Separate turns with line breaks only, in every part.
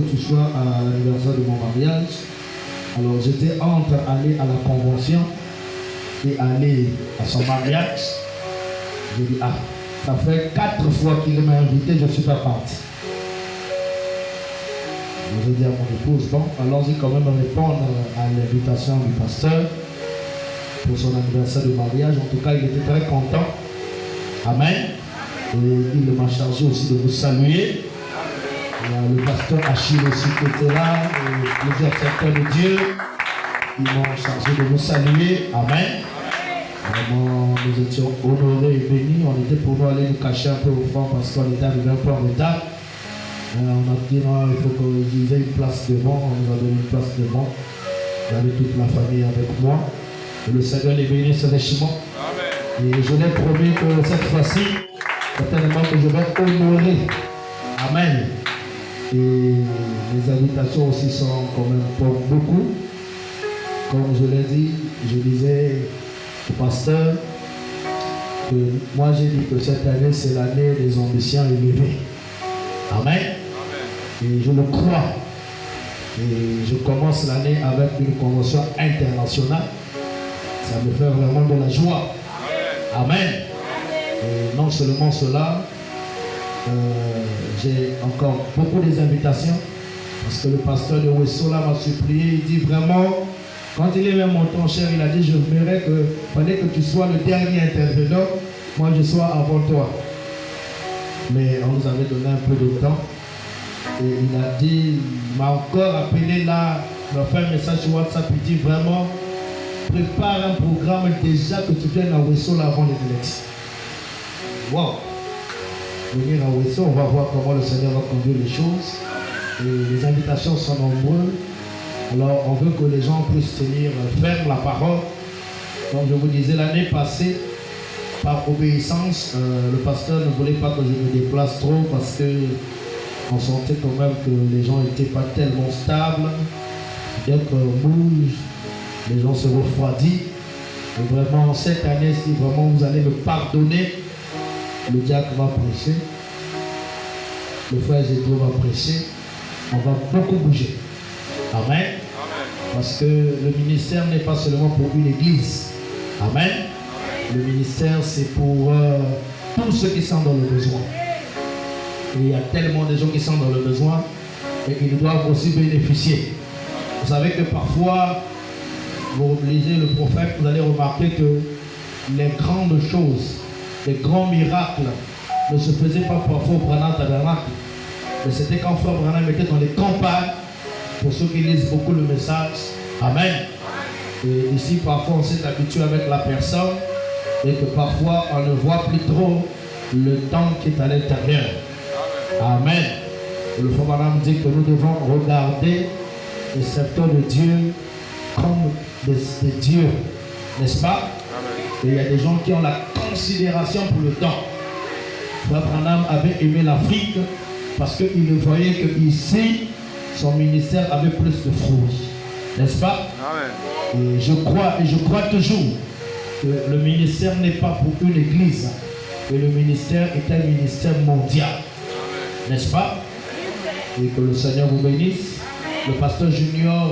que tu sois à l'anniversaire de mon mariage. Alors j'étais entre aller à la convention et aller à son mariage. J'ai dit, ah, ça fait 4 fois qu'il m'a invité, je ne suis pas parti. J'ai dit à mon épouse, bon, allons-y quand même répondre à l'invitation du pasteur pour son anniversaire de mariage. En tout cas, il était très content. Amen. Et il m'a chargé aussi de vous saluer. Il y a le pasteur Achille aussi qui était là, et plusieurs secteurs de Dieu. Ils m'ont chargé de vous saluer. Amen. Vraiment, nous étions honorés et bénis. On était pour nous aller nous cacher un peu au fond parce qu'on était arrivé un peu en retard. On a dit non, il faut qu'ils aient une place devant. On nous a donné une place devant. J'avais toute la famille avec moi. Et le Seigneur les bénit richement. Et je l'ai promis que cette fois-ci, certainement que je vais honorer. Amen. Et les invitations aussi sont quand même pour beaucoup. Comme je l'ai dit, je disais au pasteur que moi j'ai dit que cette année c'est l'année des ambitions élevées. Amen. Et je le crois. Et je commence l'année avec une convention internationale. Ça me fait vraiment de la joie. Amen. Et non seulement cela, j'ai encore beaucoup des invitations. Parce que le pasteur de Wessola m'a supplié. Il dit vraiment, quand il est même monté en chair, il a dit, je verrais que fallait que tu sois le dernier intervenant, moi je sois avant toi. Mais on nous avait donné un peu de temps. Et il a dit, il m'a encore appelé là, il m'a fait un message sur WhatsApp, il dit vraiment, prépare un programme déjà que tu viennes à Wessola avant les élections. Wow! Venir à Wessola, on va voir comment le Seigneur va conduire les choses. Et les invitations sont nombreuses. Alors on veut que les gens puissent tenir ferme la parole. Comme je vous disais l'année passée, par obéissance, le pasteur ne voulait pas que je me déplace trop parce que on sentait quand même que les gens n'étaient pas tellement stables. Dès qu'on bouge, les gens se refroidissent. Et vraiment, cette année, si vraiment vous allez me pardonner, le diacre va prêcher, le frère Gétro va prêcher, on va beaucoup bouger. Amen. Parce que le ministère n'est pas seulement pour une église. Amen. Le ministère, c'est pour tous ceux qui sont dans le besoin. Et il y a tellement de gens qui sont dans le besoin et ils doivent aussi bénéficier. Vous savez que parfois, vous lisez le prophète, vous allez remarquer que les grandes choses, les grands miracles ne se faisaient pas parfois au Branham Tabernacle. Mais c'était quand Frère Branham était dans les campagnes, pour ceux qui lisent beaucoup le message. Amen. Et ici, parfois, on s'est habitué avec la personne et que parfois, on ne voit plus trop le temps qui est à l'intérieur. Amen. Et le Frère Branham dit que nous devons regarder les serviteurs de Dieu comme des dieux. N'est-ce pas? Et il y a des gens qui ont la considération pour le temps. Frère Branham avait aimé l'Afrique parce qu'il voyait qu'ici, son ministère avait plus de fruits. N'est-ce pas? Amen. Et je crois toujours que le ministère n'est pas pour une église. Et le ministère est un ministère mondial. N'est-ce pas? Et que le Seigneur vous bénisse. Le pasteur Junior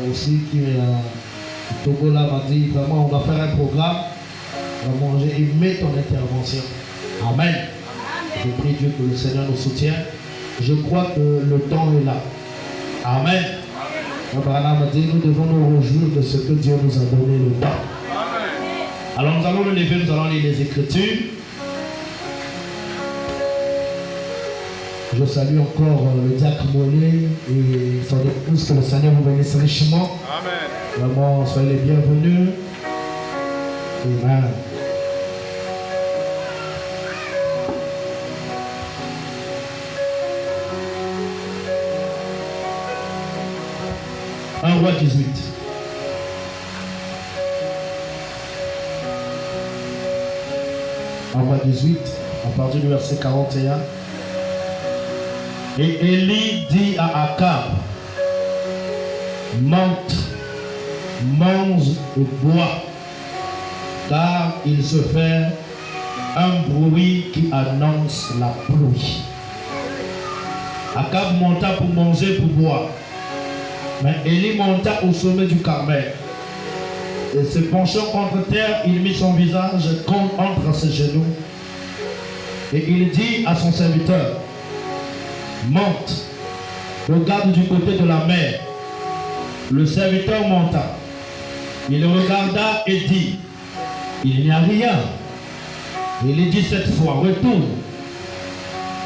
aussi qui est au Togo là m'a dit vraiment on va faire un programme. Vraiment j'ai aimé ton intervention. Amen. Je prie Dieu que le Seigneur nous soutienne. Je crois que le temps est là. Amen. Abraham m'a dit nous devons nous réjouir de ce que Dieu nous a donné le temps. Alors nous allons nous lever, nous allons lire les Écritures. Je salue encore le diacre Mollet et son épouse, que le Seigneur vous bénisse richement. Amen. Vraiment, soyez les bienvenus. Amen. Un roi 18. Un roi 18, à partir du verset 41. Et Élie dit à Akab, monte, mange et bois, car il se fait un bruit qui annonce la pluie. Akab monta pour manger, pour boire. Mais Élie monta au sommet du Carmel. Et se penchant contre terre, il mit son visage entre ses genoux. Et il dit à son serviteur, monte, regarde du côté de la mer. Le serviteur monta. Il regarda et dit, il n'y a rien. Il dit cette fois, retourne.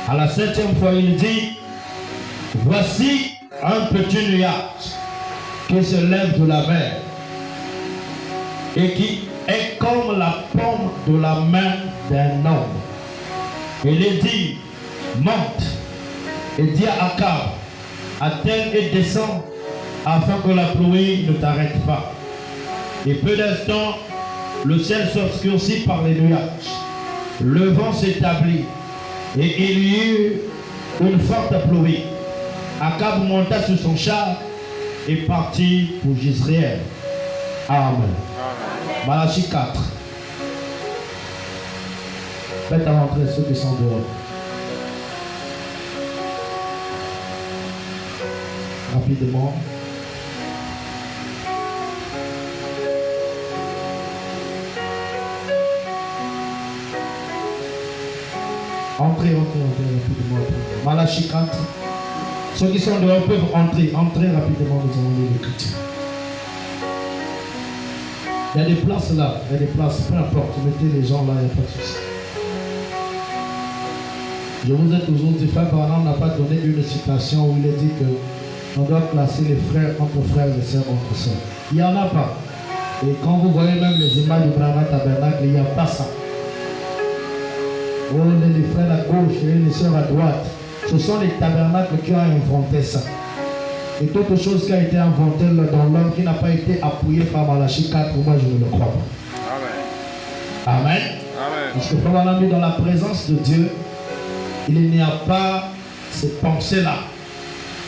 À la 7e fois, il dit, voici un petit nuage qui se lève de la mer et qui est comme la paume de la main d'un homme. Il dit, monte et dis à Akab, atteigne et descend afin que la pluie ne t'arrête pas. Et peu d'instants, le ciel s'obscurcit par les nuages. Le vent s'établit et il y eut une forte pluie. Akab monta sur son char et partit pour Jezréel. Amen. Malachie 4. Faites rentrer ceux qui sont dehors. Rapidement. Entrez rapidement. Malachie 4. Ceux qui sont dehors peuvent entrer. Entrez rapidement, nous allons lire l'Écriture. Il y a des places là, il y a des places, peu importe, mettez les gens là, il n'y a pas de souci. Je vous ai toujours dit, Frère Branham n'a pas donné une citation où il est dit qu'on doit classer les frères entre frères et sœurs entre sœurs. Il n'y en a pas. Et quand vous voyez même les images du Brahma Tabernacle, il n'y a pas ça. Oh, les frères à gauche et les sœurs à droite. Ce sont les tabernacles qui ont inventé ça. Et toute chose qui a été inventée dans l'homme qui n'a pas été appuyée par Malachie 4, moi je ne le crois pas. Amen. Amen. Parce que probablement dans la présence de Dieu, il n'y a pas ces pensées-là.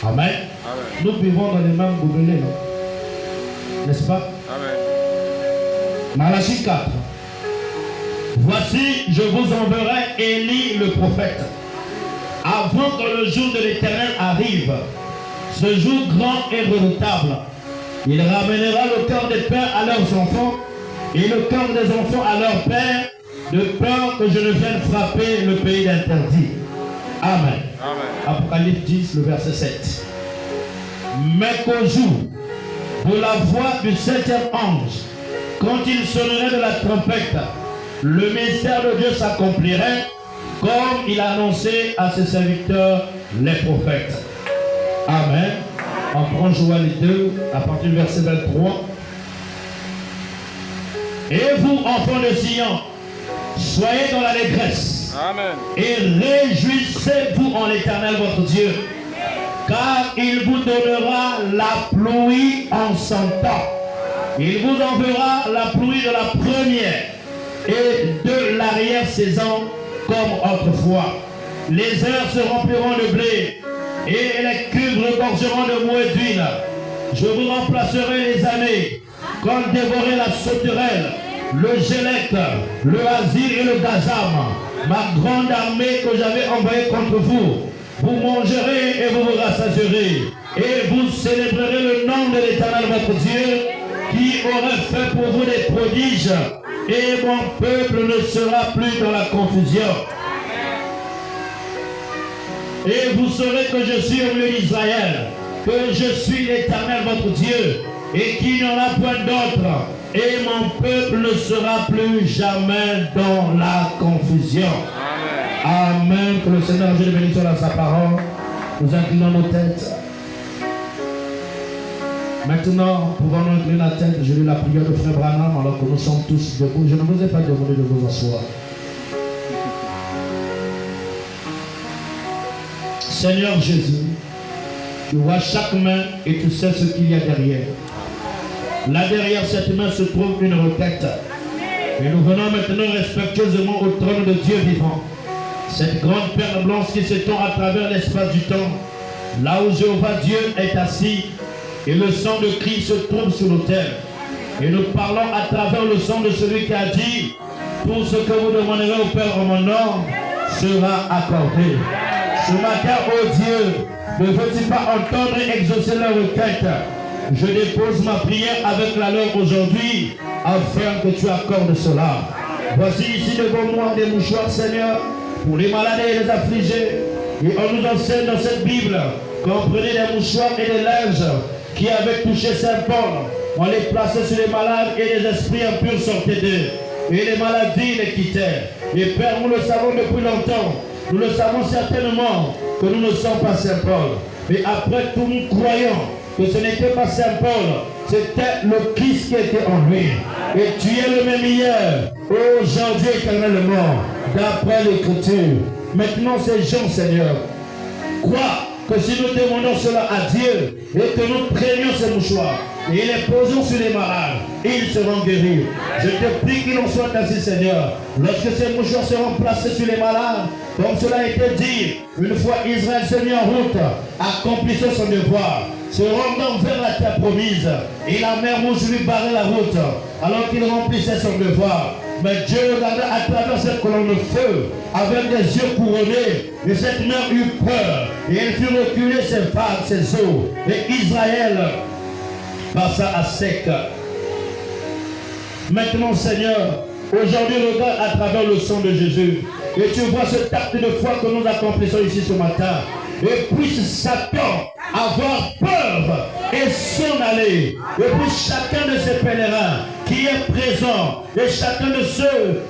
Amen. Amen. Nous vivons dans les mêmes gobelets, n'est-ce pas? Amen. Malachie 4. Voici, je vous enverrai Élie le prophète, avant que le jour de l'Éternel arrive. Ce jour grand et redoutable. Il ramènera le cœur des pères à leurs enfants et le cœur des enfants à leurs pères, de peur que je ne vienne frapper le pays d'interdit. Amen. Amen. Apocalypse 10, le verset 7. Mais qu'au jour de la voix du 7e ange, quand il sonnerait de la trompette, le mystère de Dieu s'accomplirait comme il a annoncé à ses serviteurs les prophètes. Amen. On prend Joël 2 à partir du verset 23. Et vous, enfants de Sion, soyez dans l'allégresse. Amen. Et réjouissez-vous en l'Éternel votre Dieu, car il vous donnera la pluie en son temps. Il vous enverra la pluie de la première et de l'arrière-saison comme autrefois. Les heures se rempliront de blé et les cuves regorgeront de mou et d'huile. Je vous remplacerai les années, comme dévorer la sauterelle, le gélec, le hasir et le gazam, ma grande armée que j'avais envoyée contre vous. Vous mangerez et vous vous rassasierez, et vous célébrerez le nom de l'Éternel votre Dieu, qui aurait fait pour vous des prodiges, et mon peuple ne sera plus dans la confusion. Et vous saurez que je suis au milieu d'Israël, que je suis l'Éternel votre Dieu, et qu'il n'y en a point d'autre. Et mon peuple ne sera plus jamais dans la confusion. Amen. Amen. Que le Seigneur Dieu bénisse dans sa parole. Nous inclinons nos têtes. Maintenant, pouvons-nous incliner la tête. Je lis la prière de Frère Branham alors que nous sommes tous debout. Je ne vous ai pas demandé de vous asseoir. Seigneur Jésus, tu vois chaque main et tu sais ce qu'il y a derrière. Là derrière cette main se trouve une requête. Et nous venons maintenant respectueusement au trône de Dieu vivant. Cette grande perle blanche qui s'étend à travers l'espace du temps. Là où Jéhovah Dieu est assis et le sang de Christ se trouve sur l'autel. Et nous parlons à travers le sang de celui qui a dit: tout ce que vous demanderez au Père en mon nom sera accordé. Ce matin, ô Dieu, Ne veux-tu pas entendre et exaucer leur requête? Je dépose ma prière avec la leur aujourd'hui, afin que tu accordes cela. Voici ici devant moi des mouchoirs, Seigneur, pour les malades et les affligés. Et on nous enseigne dans cette Bible qu'on prenait des mouchoirs et des linges qui avaient touché Saint Paul. On les plaçait sur les malades et les esprits impurs sortaient d'eux. Et les maladies les quittaient. Et Père, nous le savons depuis longtemps. Nous le savons certainement que nous ne sommes pas Saint Paul. Mais après tout, nous croyons que ce n'était pas Saint Paul, c'était le Christ qui était en lui. Et tu es le même hier, aujourd'hui, éternellement, d'après l'Écriture. Maintenant, ces gens, Seigneur, croient que si nous demandons cela à Dieu et que nous prenions ces mouchoirs et les posons sur les malades, ils seront guéris. Je te prie qu'il en soit ainsi, Seigneur. Lorsque ces mouchoirs seront placés sur les malades, comme cela a été dit, une fois Israël s'est mis en route, accomplissant son devoir, se rendant vers la terre promise, et la mer rouge lui barrait la route, alors qu'il remplissait son devoir. Mais Dieu regardait à travers cette colonne de feu, avec des yeux couronnés, et cette mer eut peur, et elle fit reculer ses vagues, ses eaux, et Israël passa à sec. Maintenant, Seigneur, aujourd'hui, regarde à travers le sang de Jésus, et tu vois cet acte de foi que nous accomplissons ici ce matin. Et puisse Satan avoir peur et s'en aller. Et puis chacun de ces pèlerins qui est présent, et chacun de ceux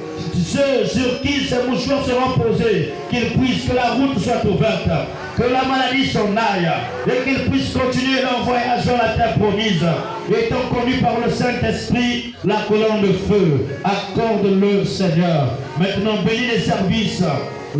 sur qui ces mouchoirs seront posés, qu'ils puissent, que la route soit ouverte, que la maladie s'en aille, et qu'ils puissent continuer leur voyage vers la terre promise, étant conduits par le Saint-Esprit, la colonne de feu. Accorde-le, Seigneur. Maintenant, bénis les services,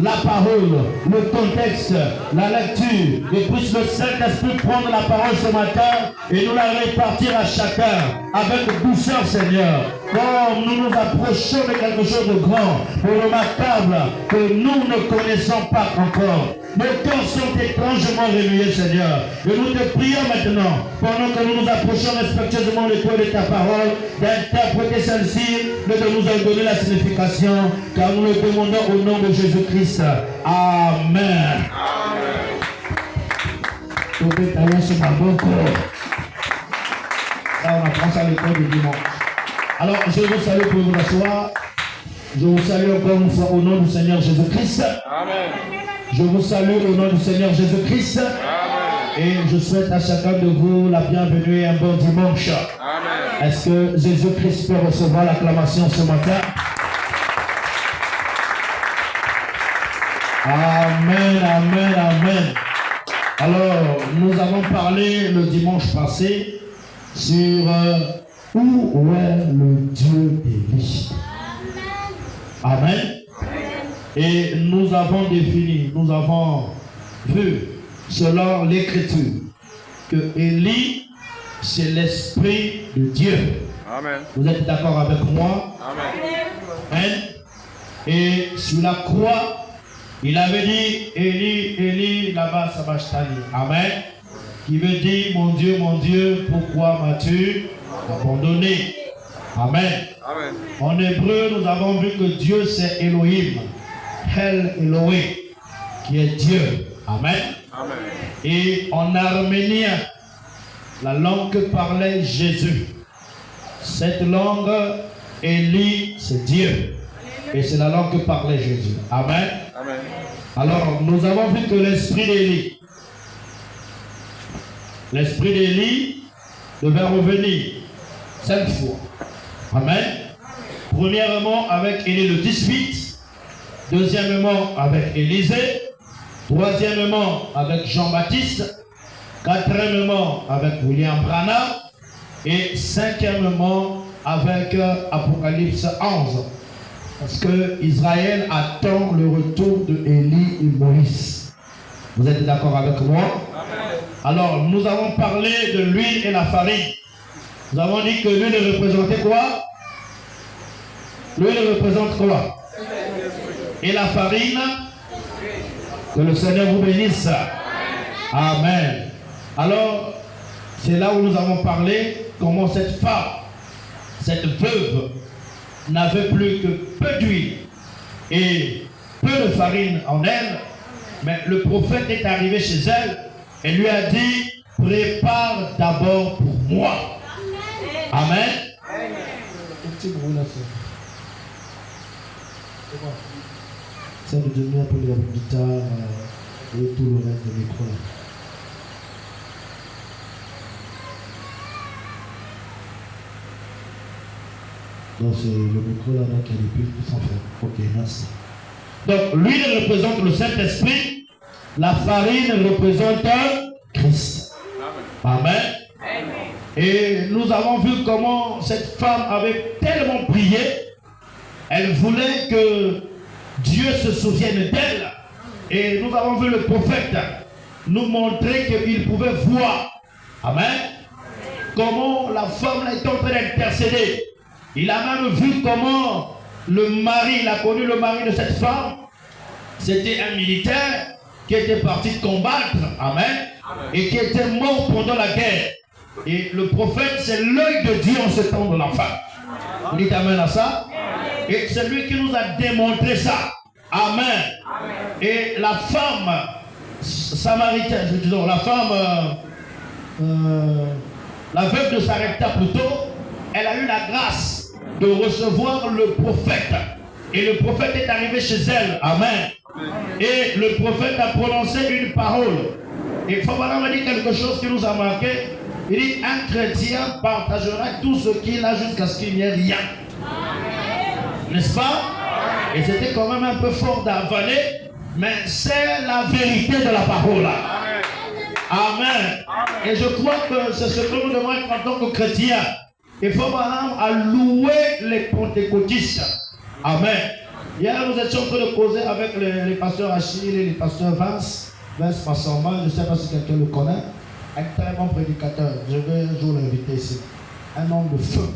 la parole, le contexte, la lecture, et puisse le Saint-Esprit prendre la parole ce matin et nous la répartir à chacun avec douceur, Seigneur. Comme nous nous approchons de quelque chose de grand, pour remarquable, que nous ne connaissons pas encore. Nos cœurs sont étrangement réveillés, Seigneur. Et nous te prions maintenant, pendant que nous nous approchons respectueusement de toi et de ta parole, d'interpréter celle-ci, de nous en donner la signification, car nous le demandons au nom de Jésus-Christ. Amen. Ça, on apprend ça à l'école du dimanche. Alors, je vous salue pour vous asseoir. Je vous salue encore une fois au nom du Seigneur Jésus-Christ. Amen. Je vous salue au nom du Seigneur Jésus-Christ. Amen. Et je souhaite à chacun de vous la bienvenue et un bon dimanche. Amen. Est-ce que Jésus-Christ peut recevoir l'acclamation ce matin? Amen, amen, amen. Alors, nous avons parlé le dimanche passé sur où est le Dieu d'Élie. Amen. Et nous avons défini, nous avons vu, selon l'Écriture, que Élie, c'est l'Esprit de Dieu. Amen. Vous êtes d'accord avec moi? Amen. Amen. Et sur la croix, il avait dit, Élie, Élie, là-bas, sabachthani. Amen. Qui veut dire, mon Dieu, pourquoi m'as-tu abandonné? Amen. Amen. En hébreu, nous avons vu que Dieu, c'est Elohim. El Elohim, qui est Dieu. Amen. Amen. Et en arménien, la langue que parlait Jésus, cette langue, Élie, c'est Dieu. Et c'est la langue que parlait Jésus. Amen. Amen. Alors, nous avons vu que l'esprit d'Élie devait revenir 5 fois. Amen. Premièrement, avec Élie le 18. Deuxièmement, avec Élisée. Troisièmement, avec Jean-Baptiste. Quatrièmement, avec William Branham. Et cinquièmement, avec Apocalypse 11. Parce que Israël attend le retour de Élie et Moïse. Vous êtes d'accord avec moi? Amen. Alors, nous avons parlé de l'huile et la farine. Nous avons dit que l'huile représentait quoi? L'huile représente quoi? Et la farine? Que le Seigneur vous bénisse. Amen. Alors, c'est là où nous avons parlé comment cette femme, cette veuve, n'avait plus que peu d'huile et peu de farine en elle, mais le prophète est arrivé chez elle Elle lui a dit, prépare d'abord pour moi. Amen. Ça veut dire un peu la guitare et tout le reste de micro. Donc c'est le micro là, donc il y a des piles qui sont faites. Ok, merci. Donc l'huile représente le Saint-Esprit, la farine représente Christ. Amen. Et nous avons vu comment cette femme avait tellement prié, elle voulait que Dieu se souvienne d'elle. Et nous avons vu le prophète nous montrer qu'il pouvait voir. Amen. Comment la femme était en train d'intercéder. Il a même vu comment le mari, il a connu le mari de cette femme. C'était un militaire qui était parti combattre. Amen. Et qui était mort pendant la guerre. Et le prophète, c'est l'œil de Dieu en ce temps de la femme. Vous dites amen à ça? Et c'est lui qui nous a démontré ça. Amen. Et la femme samaritaine, disons, la femme, la veuve de Sarepta plutôt, elle a eu la grâce de recevoir le prophète. Et le prophète est arrivé chez elle. Amen. Et le prophète a prononcé une parole. Et Fabana m'a dit quelque chose qui nous a marqué. Il dit, un chrétien partagera tout ce qu'il a jusqu'à ce qu'il n'y ait rien. N'est-ce pas? Et c'était quand même un peu fort d'avaler, mais c'est la vérité de la parole. Amen. Et je crois que c'est ce que nous devons être en tant que chrétiens. Il faut à louer les pentecôtistes. Amen. Hier, nous étions en train de causer avec les pasteurs Achille et les pasteurs Vince Massamba. Je ne sais pas si quelqu'un le connaît. Un très bon prédicateur. Je vais un jour l'inviter ici. Un homme de feu.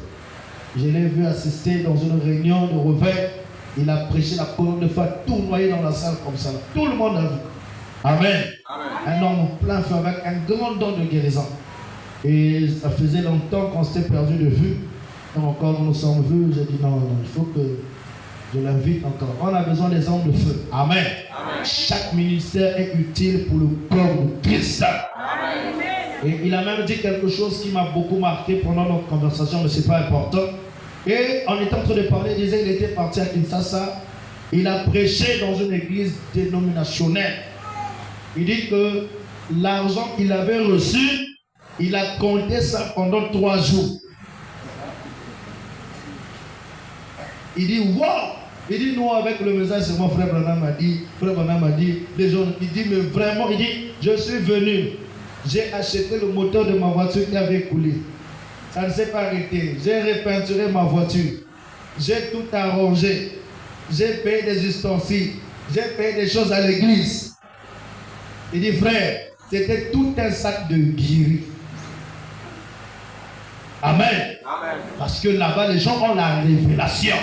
Je l'ai vu assister dans une réunion de réveil. Il a prêché la colonne de feu, tout noyé dans la salle comme ça. Tout le monde a vu. Amen. Un homme plein feu avec un grand don de guérison. Et ça faisait longtemps qu'on s'était perdu de vue. Et encore nous nous sommes vus. J'ai dit non, il faut que je l'invite encore. On a besoin des hommes de feu. Amen. Chaque ministère est utile pour le corps de Christ. Et il a même dit quelque chose qui m'a beaucoup marqué pendant notre conversation, mais ce n'est pas important. Et en étant en train de parler, il disait qu'il était parti à Kinshasa. Il a prêché dans une église dénominationnelle. Il dit que l'argent qu'il avait reçu, il a compté ça pendant 3 jours. Il dit, wow! Il dit, nous, avec le message, c'est mon frère Branham m'a dit, les gens, il dit, mais vraiment, il dit, je suis venu, j'ai acheté le moteur de ma voiture qui avait coulé. Ça ne s'est pas arrêté. J'ai repeinturé ma voiture. J'ai tout arrangé. J'ai payé des ustensiles. J'ai payé des choses à l'église. Il dit, frère, c'était tout un sac de guéris. Amen. Parce que là-bas, les gens ont la révélation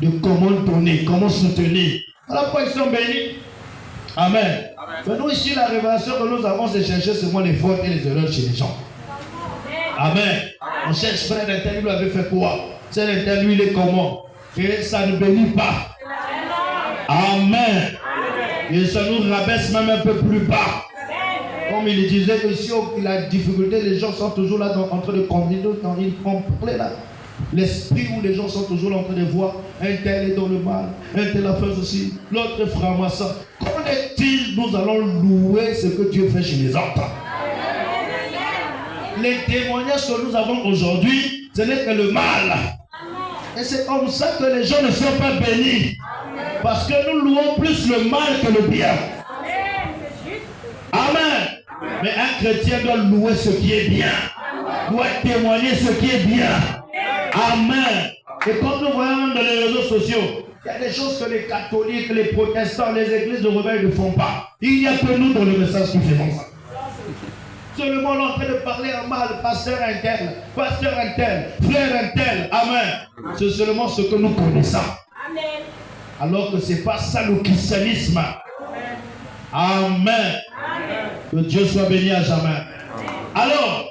de comment donner, comment soutenir. Voilà pourquoi ils sont bénis. Amen. Mais nous, ici, la révélation que nous avons, c'est chercher seulement les fautes et les erreurs chez les gens. Amen. On cherche frère d'inter, lui avait fait quoi? C'est l'inter, lui, il est comment? Et ça ne bénit pas. Amen. Et ça nous rabaisse même un peu plus bas. Comme il disait que si il a difficulté, les gens sont toujours là en train de combiner, quand ils comprennent là. L'esprit où les gens sont toujours là en train de voir un tel est dans le mal, un tel a fait ceci, l'autre est franc-maçon. Comment est-il nous allons louer ce que Dieu fait chez les autres? Les témoignages que nous avons aujourd'hui, ce n'est que le mal. Et c'est comme ça que les gens ne sont pas bénis. Parce que nous louons plus le mal que le bien. Amen. Mais un chrétien doit louer ce qui est bien. Doit témoigner ce qui est bien. Amen. Et quand nous voyons dans les réseaux sociaux, il y a des choses que les catholiques, les protestants, les églises de réveil ne font pas. Il n'y a que nous dans le message qui faisons ça. Seulement on est en train de parler en mal, pasteur un tel, frère un tel. Amen. C'est seulement ce que nous connaissons. Amen. Alors que ce n'est pas ça le christianisme. Amen. Amen. Que Dieu soit béni à jamais. Amen. Alors,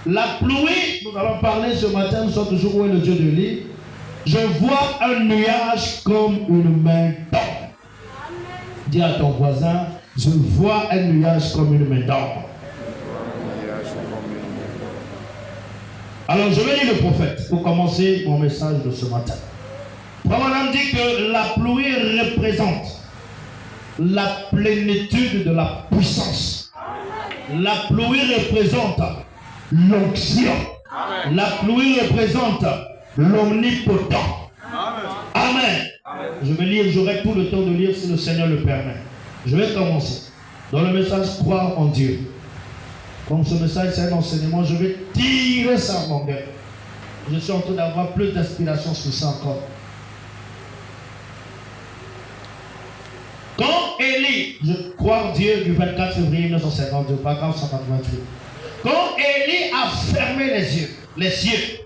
la pluie, nous allons parler ce matin, nous sommes toujours où est le Dieu de l'île. Je vois un nuage comme une main d'homme. Dis à ton voisin, Je vois un nuage comme une main d'homme. Alors je vais lire le prophète pour commencer mon message de ce matin. Probablement dit que la pluie représente la plénitude de la puissance. La pluie représente l'onction. La pluie représente l'omnipotent. Amen. Je vais lire, j'aurai tout le temps de lire si le Seigneur le permet. Je vais commencer dans le message croire en Dieu. Comme ce message c'est un enseignement, je vais tirer ça en longueur. Je suis en train d'avoir plus d'inspiration sur ça encore. Quand Élie, je crois en Dieu du 24 février 1952, paragraphe 188. Quand Élie a fermé les cieux,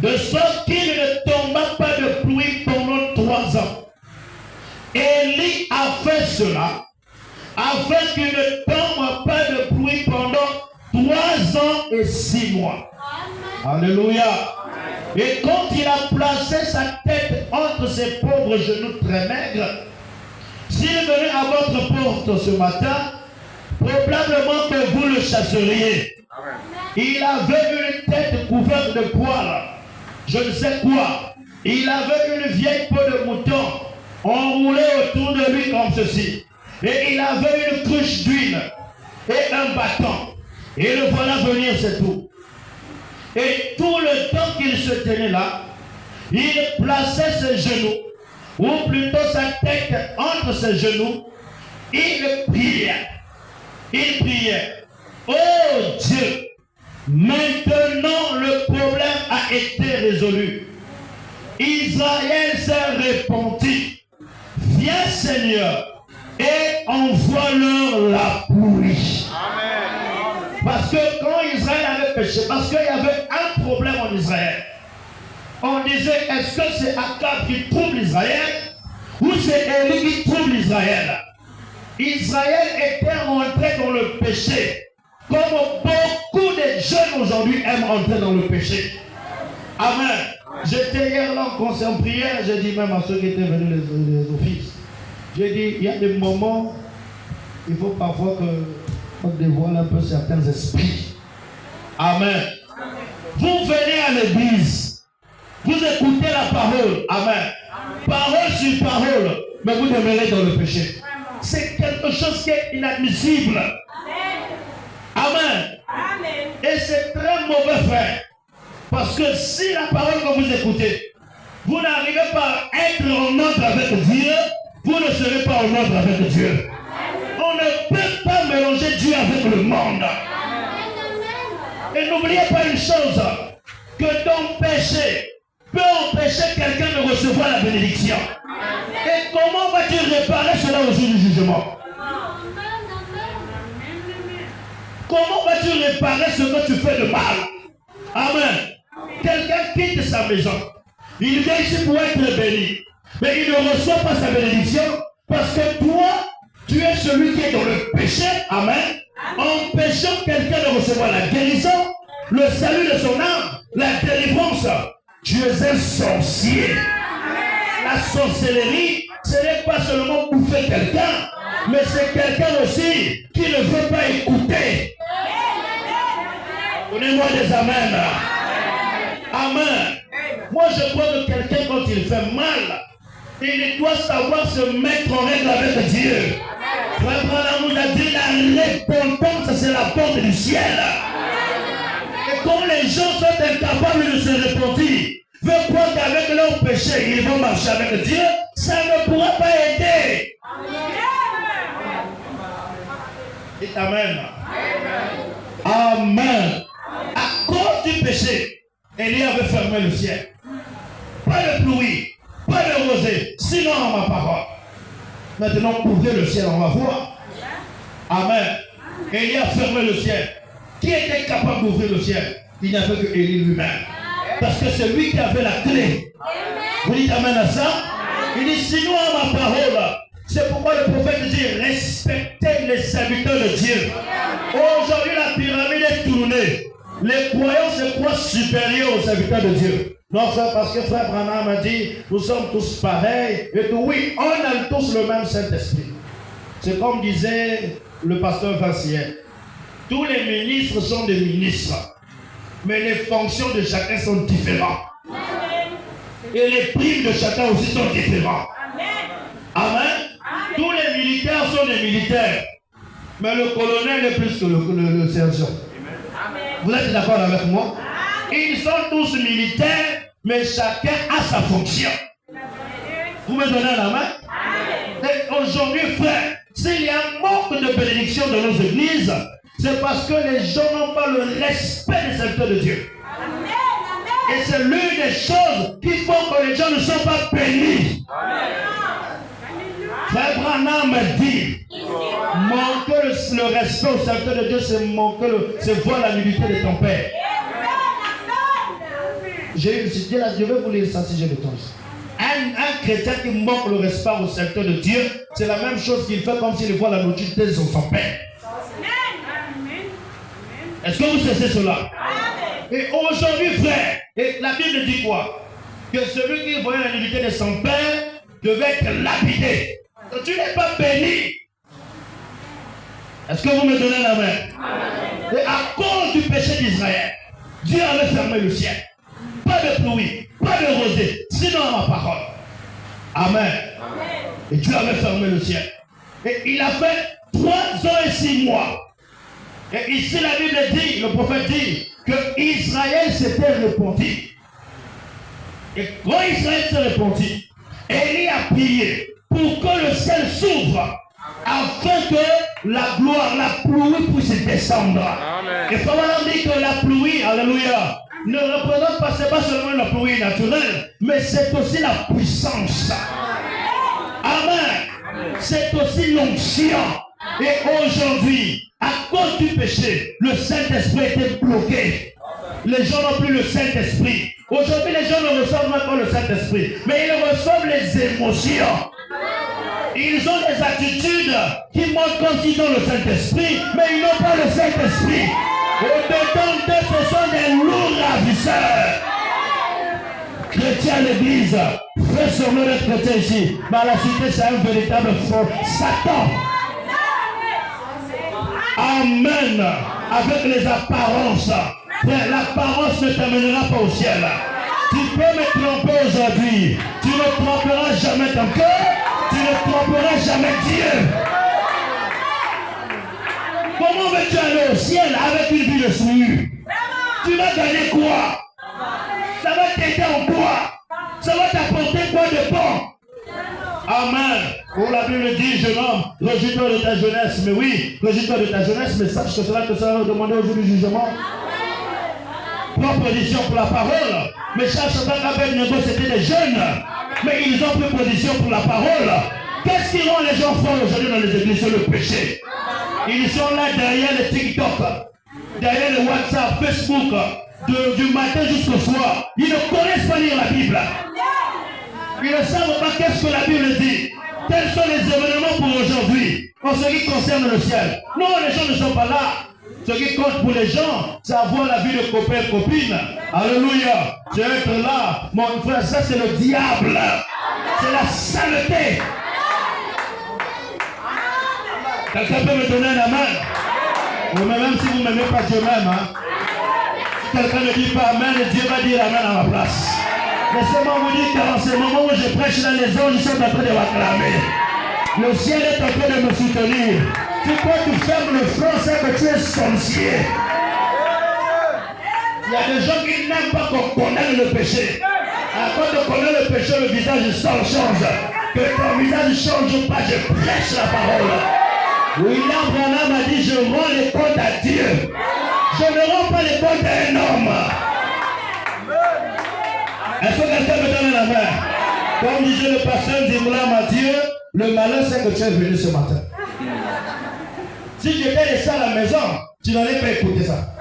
de sorte qu'il ne tomba pas de pluie pendant 3 ans. Élie a fait cela afin qu'il ne tombe pas de pluie pendant 3 ans et 6 mois. Amen. Alléluia. Et quand il a placé sa tête entre ses pauvres genoux très maigres, s'il venait à votre porte ce matin, probablement que vous le chasseriez. Amen. Il avait une tête couverte de poils, je ne sais quoi. Il avait une vieille peau de mouton enroulée autour de lui comme ceci. Et il avait une cruche d'huile et un bâton. Et le voilà venir, c'est tout. Et tout le temps qu'il se tenait là, il plaçait ses genoux, ou plutôt sa tête entre ses genoux, il priait. Il priait. Oh Dieu, maintenant le problème a été résolu. Israël s'est repenti. Viens Seigneur et envoie-leur la pluie. Amen. Parce que quand Israël avait péché, parce qu'il y avait un problème en Israël, on disait, est-ce que c'est Akab qui trouble Israël ou c'est Élie qui trouble Israël? Israël était rentré dans le péché, comme beaucoup de jeunes aujourd'hui aiment entrer dans le péché. Amen. J'étais hier là en prière, j'ai dit même à ceux qui étaient venus les offices, j'ai dit, il y a des moments, il faut parfois qu'on dévoile un peu certains esprits. Amen. Vous venez à l'église, vous écoutez la parole. Amen. Parole sur parole, mais vous demeurez dans le péché. C'est quelque chose qui est inadmissible. Amen. Amen. Et c'est très mauvais, frère. Parce que si la parole que vous écoutez, vous n'arrivez pas à être en ordre avec Dieu, vous ne serez pas en ordre avec Dieu. On ne peut pas mélanger Dieu avec le monde. Et n'oubliez pas une chose, que ton péché peut empêcher quelqu'un de recevoir la bénédiction. Et comment vas-tu réparer cela au jour du jugement? Comment vas-tu réparer ce que tu fais de mal? Amen. Quelqu'un quitte sa maison. Il vient ici pour être béni. Mais il ne reçoit pas sa bénédiction parce que toi, tu es celui qui est dans le péché. Amen. Empêchant quelqu'un de recevoir la guérison, le salut de son âme, la délivrance. Tu es un sorcier. La sorcellerie, ce n'est pas seulement bouffer quelqu'un, mais c'est quelqu'un aussi qui ne veut pas écouter. Donnez-moi des amens. Amen. Moi je crois que quelqu'un quand il fait mal, il doit savoir se mettre en règle avec Dieu. Frère Branham nous a dit la repentance c'est la porte du ciel. Et quand les gens sont incapables de se repentir, veut croire qu'avec leur péché ils vont marcher avec Dieu, ça ne pourra pas aider. Dites Amen. Amen. À cause du péché, Élie avait fermé le ciel. Pas de pluie, pas de rosée, sinon à ma parole. Maintenant, ouvrez le ciel, on va voir. Amen. Élie a fermé le ciel. Qui était capable d'ouvrir le ciel? Il n'y avait que Élie lui-même. Parce que c'est lui qui avait la clé. Vous dites Amen à ça? Il dit sinon à ma parole. C'est pourquoi le prophète dit respectez les serviteurs de Dieu. Aujourd'hui la pyramide est tournée. Les croyants se croient supérieurs aux serviteurs de Dieu. Non, frère, parce que frère Branham a dit nous sommes tous pareils. Et tout, oui, on a tous le même Saint-Esprit. C'est comme disait le pasteur Vassien. Tous les ministres sont des ministres. Mais les fonctions de chacun sont différentes. Et les primes de chacun aussi sont différentes. Amen. Tous les militaires sont des militaires. Mais le colonel est plus que le sergent. Vous êtes d'accord avec moi? Ils sont tous militaires, mais chacun a sa fonction. Vous me donnez la main? Et aujourd'hui, frère, s'il y a un manque de bénédiction dans nos églises, c'est parce que les gens n'ont pas le respect des serviteurs de Dieu. Et c'est l'une des choses qui font que les gens ne sont pas bénis. Frère Branham dit, manquer le respect au serviteur de Dieu, c'est voir la nudité de ton père. J'ai une cité là, je vais vous lire ça si j'ai le temps. Un chrétien qui manque le respect au serviteur de Dieu, c'est la même chose qu'il fait comme s'il voit la nudité de son père. Est-ce que vous savez cela? Et aujourd'hui, frère, et la Bible dit quoi? Que celui qui voyait la nudité de son père devait être lapidé. Donc, tu n'es pas béni. Est-ce que vous me donnez la main? Et à cause du péché d'Israël, Dieu avait fermé le ciel. Pas de pluie, pas de rosée, sinon à ma parole. Amen. Et Dieu avait fermé le ciel. Et il a fait 3 ans et 6 mois. Et ici la Bible dit, le prophète dit, que Israël s'était repenti. Et quand Israël s'est repenti, Élie a prié pour que le ciel s'ouvre, afin que la gloire, la pluie puisse descendre. Amen. Et Frère dit que la pluie, alléluia, ne représente pas, c'est pas seulement la pluie naturelle, mais c'est aussi la puissance. Amen. C'est aussi l'onction. Et aujourd'hui, à cause du péché, le Saint-Esprit était bloqué. Les gens n'ont plus le Saint-Esprit. Aujourd'hui, les gens ne reçoivent même pas le Saint-Esprit, mais ils reçoivent les émotions. Ils ont des attitudes qui montrent comme s'ils ont le Saint-Esprit, mais ils n'ont pas le Saint-Esprit. Au-dedans d'eux, ce sont des lourds ravisseurs. Chrétiens à l'église, frère sur nous d'être chrétiens ici, mais à la cité, c'est un véritable faux Satan. Amen. Avec les apparences. Frère, l'apparence ne t'amènera pas au ciel. Tu peux me tromper aujourd'hui. Tu ne tromperas jamais ton cœur. Tu ne tromperas jamais Dieu. Comment veux-tu aller au ciel avec une vie de souillure? Tu vas gagner quoi? Ça va t'aider en quoi? Ça va t'apporter quoi de bon? Amen. Pour la Bible dit, jeune homme, réjouis-toi de ta jeunesse. Mais oui, réjouis-toi de ta jeunesse, mais sache que cela te sera demandé au jour du jugement. Prends position pour la parole. Mais cherche pas qu'Abed-Nego, c'était des jeunes. Mais ils ont pris position pour la parole. Qu'est-ce qui rend les gens forts aujourd'hui dans les églises? C'est le péché. Ils sont là derrière le TikTok, derrière le WhatsApp, Facebook, du matin jusqu'au soir. Ils ne connaissent pas lire la Bible. Ils ne savent pas qu'est-ce que la Bible dit. Quels sont les événements pour aujourd'hui en ce qui concerne le ciel? Non, les gens ne sont pas là. Ce qui compte pour les gens, c'est avoir la vie de copain et copine. Alléluia. C'est être là. Mon frère, ça c'est le diable. C'est la saleté. Quelqu'un peut me donner la main? Oui, mais même si vous ne m'aimez pas, Dieu m'aime. Hein? Si quelqu'un ne dit pas Amen, Dieu va dire Amen à ma place. Laissez-moi vous dire qu'en ce moment où je prêche là, les anges sont en train de m'acclamer. Le ciel est en train de me soutenir. Tu crois que tu fermes le front, c'est que tu es sorcier. Il y a des gens qui n'aiment pas qu'on condamne le péché. À cause de connaître le péché, le visage change. Que ton visage change ou pas, je prêche la parole. William Branham a dit, je rends les comptes à Dieu. Je ne rends pas les comptes à un homme. Est-ce que quelqu'un me donne la main? Comme disait le pasteur Dimoulam à Dieu, le malheur c'est que tu es venu ce matin. Si j'étais laissé à la maison, tu n'allais pas écouter ça.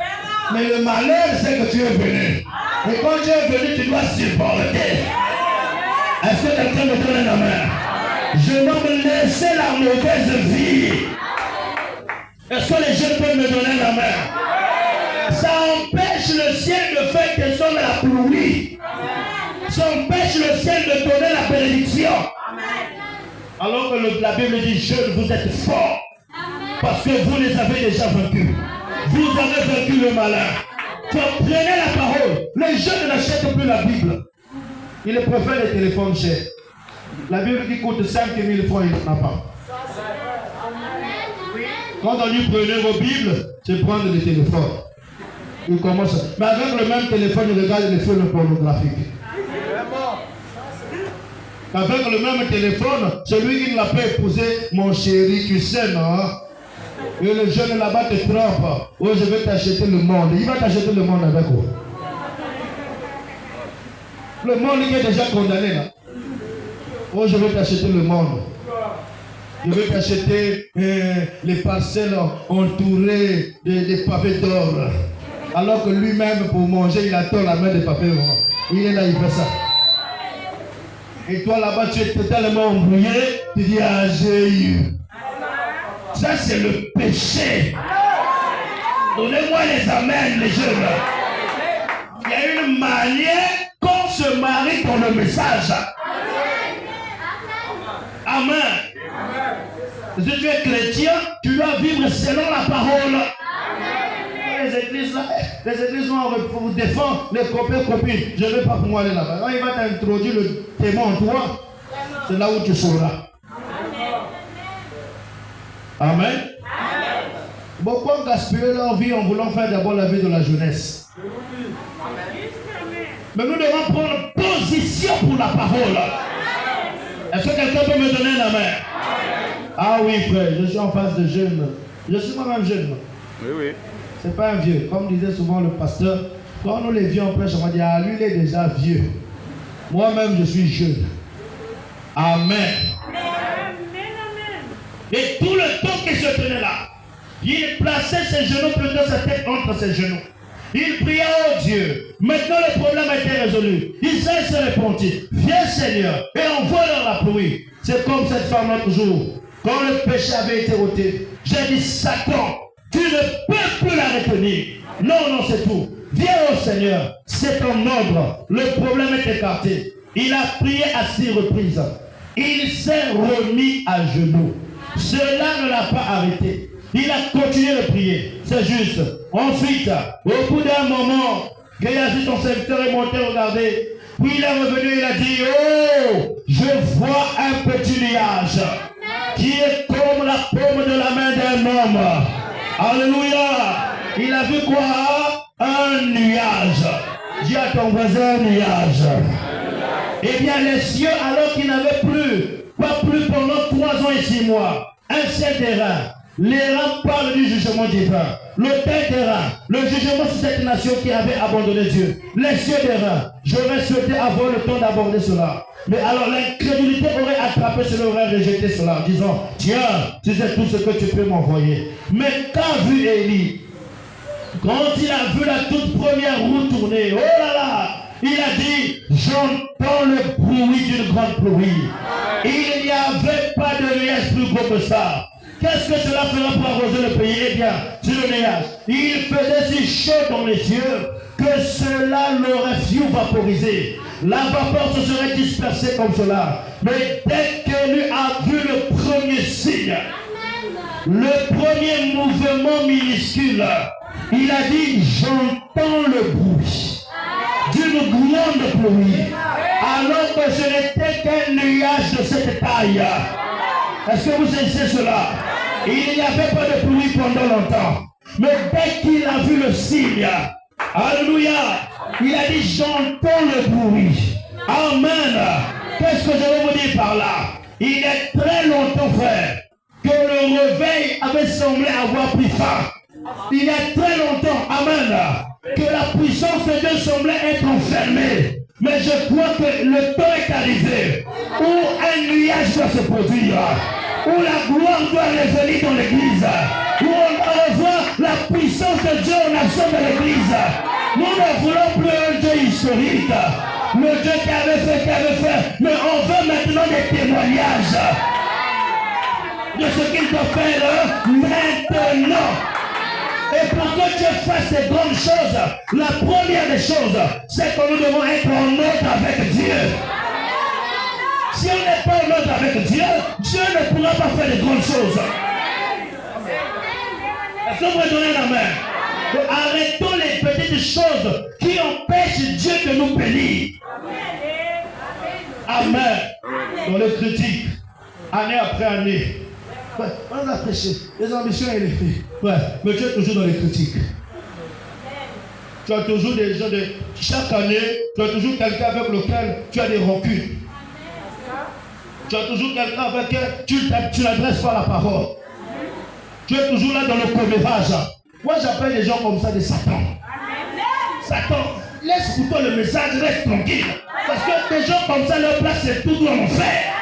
Mais le malheur c'est que tu es venu. Et quand tu es venu, tu dois supporter. Est-ce que quelqu'un me donne la main? Je dois me laisser la mauvaise vie. Est-ce que les jeunes peuvent me donner la main? Ça empêche le ciel de faire descendre la pluie. Ça empêche le ciel de donner la bénédiction. Alors que la Bible dit, jeunes, vous êtes forts. Parce que vous les avez déjà vaincus. Vous avez vaincu le malin. Prenez la parole. Les jeunes n'achètent plus la Bible. Ils préfèrent les téléphones chers. La Bible qui coûte 5 000 francs, il n'en a pas. Quand on dit prenez vos Bibles, c'est prendre les téléphones. Il commence. Mais avec le même téléphone, il regarde les films pornographiques. Avec le même téléphone, celui qui ne l'a pas épousé, mon chéri, tu sais, non? Et le jeune là-bas te trompe. Oh, je vais t'acheter le monde. Il va t'acheter le monde avec quoi? Le monde qui est déjà condamné là. Oh, je vais t'acheter le monde. Je vais t'acheter les parcelles entourées des pavés d'or. Alors que lui-même, pour manger, il attend la main des pavés. Il est là, il fait ça. Et toi là-bas, tu es totalement embrouillé. Tu dis, ah, j'ai eu. Ça, c'est le péché. Donnez-moi les amens, les jeunes. Il y a une manière qu'on se marie pour le message. Amen. Si tu es chrétien, tu dois vivre selon la parole. Les églises vont vous défendre les copains, copines. Je ne vais pas pour moi aller là-bas. Quand il va t'introduire le témoin en toi, c'est là où tu sauras. Amen. Beaucoup ont gaspillé leur vie en voulant faire d'abord la vie de la jeunesse. Mais nous devons prendre position pour la parole. Est-ce que quelqu'un peut me donner la main? Ah oui, frère, je suis en face de jeunes. Je suis moi-même jeune.
Oui, oui.
C'est pas un vieux. Comme disait souvent le pasteur, quand nous les vieux en prêche, on va dire, ah, lui il est déjà vieux. Moi-même, je suis jeune. Amen. Et tout le temps qu'il se tenait là, il plaçait ses genoux, plutôt sa tête entre ses genoux. Il pria au Dieu. Maintenant le problème a été résolu. Israël s'est répandu. Viens Seigneur et envoie-leur la pluie. C'est comme cette femme l'autre jour. Quand le péché avait été ôté, j'ai dit, Satan, tu ne peux plus la retenir. Non, non, c'est tout. Viens au Seigneur. C'est ton ordre. Le problème est écarté. Il a prié à 6 reprises. Il s'est remis à genoux. Cela ne l'a pas arrêté. Il a continué de prier. C'est juste. Ensuite, au bout d'un moment, Géasi, son serviteur, est monté regarder. Puis il est revenu, il a dit, oh, je vois un petit nuage qui est comme la paume de la main d'un homme. Alléluia. Il a vu quoi? Un nuage. Dis à ton voisin, un nuage. Eh bien, les cieux, alors qu'ils n'avaient pas plus pendant 3 ans et 6 mois, un ciel terrain. Les reins parlent du jugement divin. L'autel des reins, le jugement sur cette nation qui avait abandonné Dieu. Les cieux des reins. J'aurais souhaité avoir le temps d'aborder cela. Mais alors l'incrédulité aurait attrapé cela, aurait rejeté cela en disant, tiens, tu sais tout ce que tu peux m'envoyer. Mais qu'a vu Élie? Quand il a vu la toute première roue tourner, oh là là, il a dit, j'entends le bruit d'une grande pluie. Il n'y avait pas de nuage plus gros que ça. Qu'est-ce que cela fera pour arroser le pays? Eh bien, sur le nuage, il faisait si chaud dans les cieux que cela l'aurait vaporisé. La vapeur se serait dispersée comme cela. Mais dès qu'Élie a vu le premier signe, le premier mouvement minuscule, il a dit, j'entends le bruit d'une grande pluie, alors que ce n'était qu'un nuage de cette taille. Est-ce que vous saisissez cela? Il n'y avait pas de pluie pendant longtemps. Mais dès qu'il a vu le signe, alléluia, il a dit, j'entends le bruit. Amen. Qu'est-ce que je vais vous dire par là? Il est très longtemps, frère, que le réveil avait semblé avoir pris fin. Il y a très longtemps, amen, que la puissance de Dieu semblait être enfermée. Mais je crois que le temps est arrivé où un nuage doit se produire, où la gloire doit revenir dans l'église, où on doit revoir la puissance de Dieu en action de l'église. Nous ne voulons plus un Dieu historique, le Dieu qui avait fait, mais on veut maintenant des témoignages de ce qu'il doit faire maintenant. Et pour que Dieu fasse ces grandes choses, la première des choses, c'est que nous devons être en ordre avec Dieu. Si on n'est pas en ordre avec Dieu, Dieu ne pourra pas faire de grandes choses. Est-ce que vous me donnez la main? Donc, arrêtons les petites choses qui empêchent Dieu de nous bénir. Amen. Dans les critiques, année après année. Ouais, on a prêché. Les ambitions élevées. Ouais, mais tu es toujours dans les critiques. Tu as toujours des gens de. Chaque année, tu as toujours quelqu'un avec lequel tu as des rancunes. Tu as toujours quelqu'un avec lequel tu n'adresses pas la parole. Tu es toujours là dans le commérage. Moi, j'appelle les gens comme ça des Satan. Satan, laisse pour toi le message, reste tranquille. Parce que des gens comme ça, leur place, c'est tout en enfer.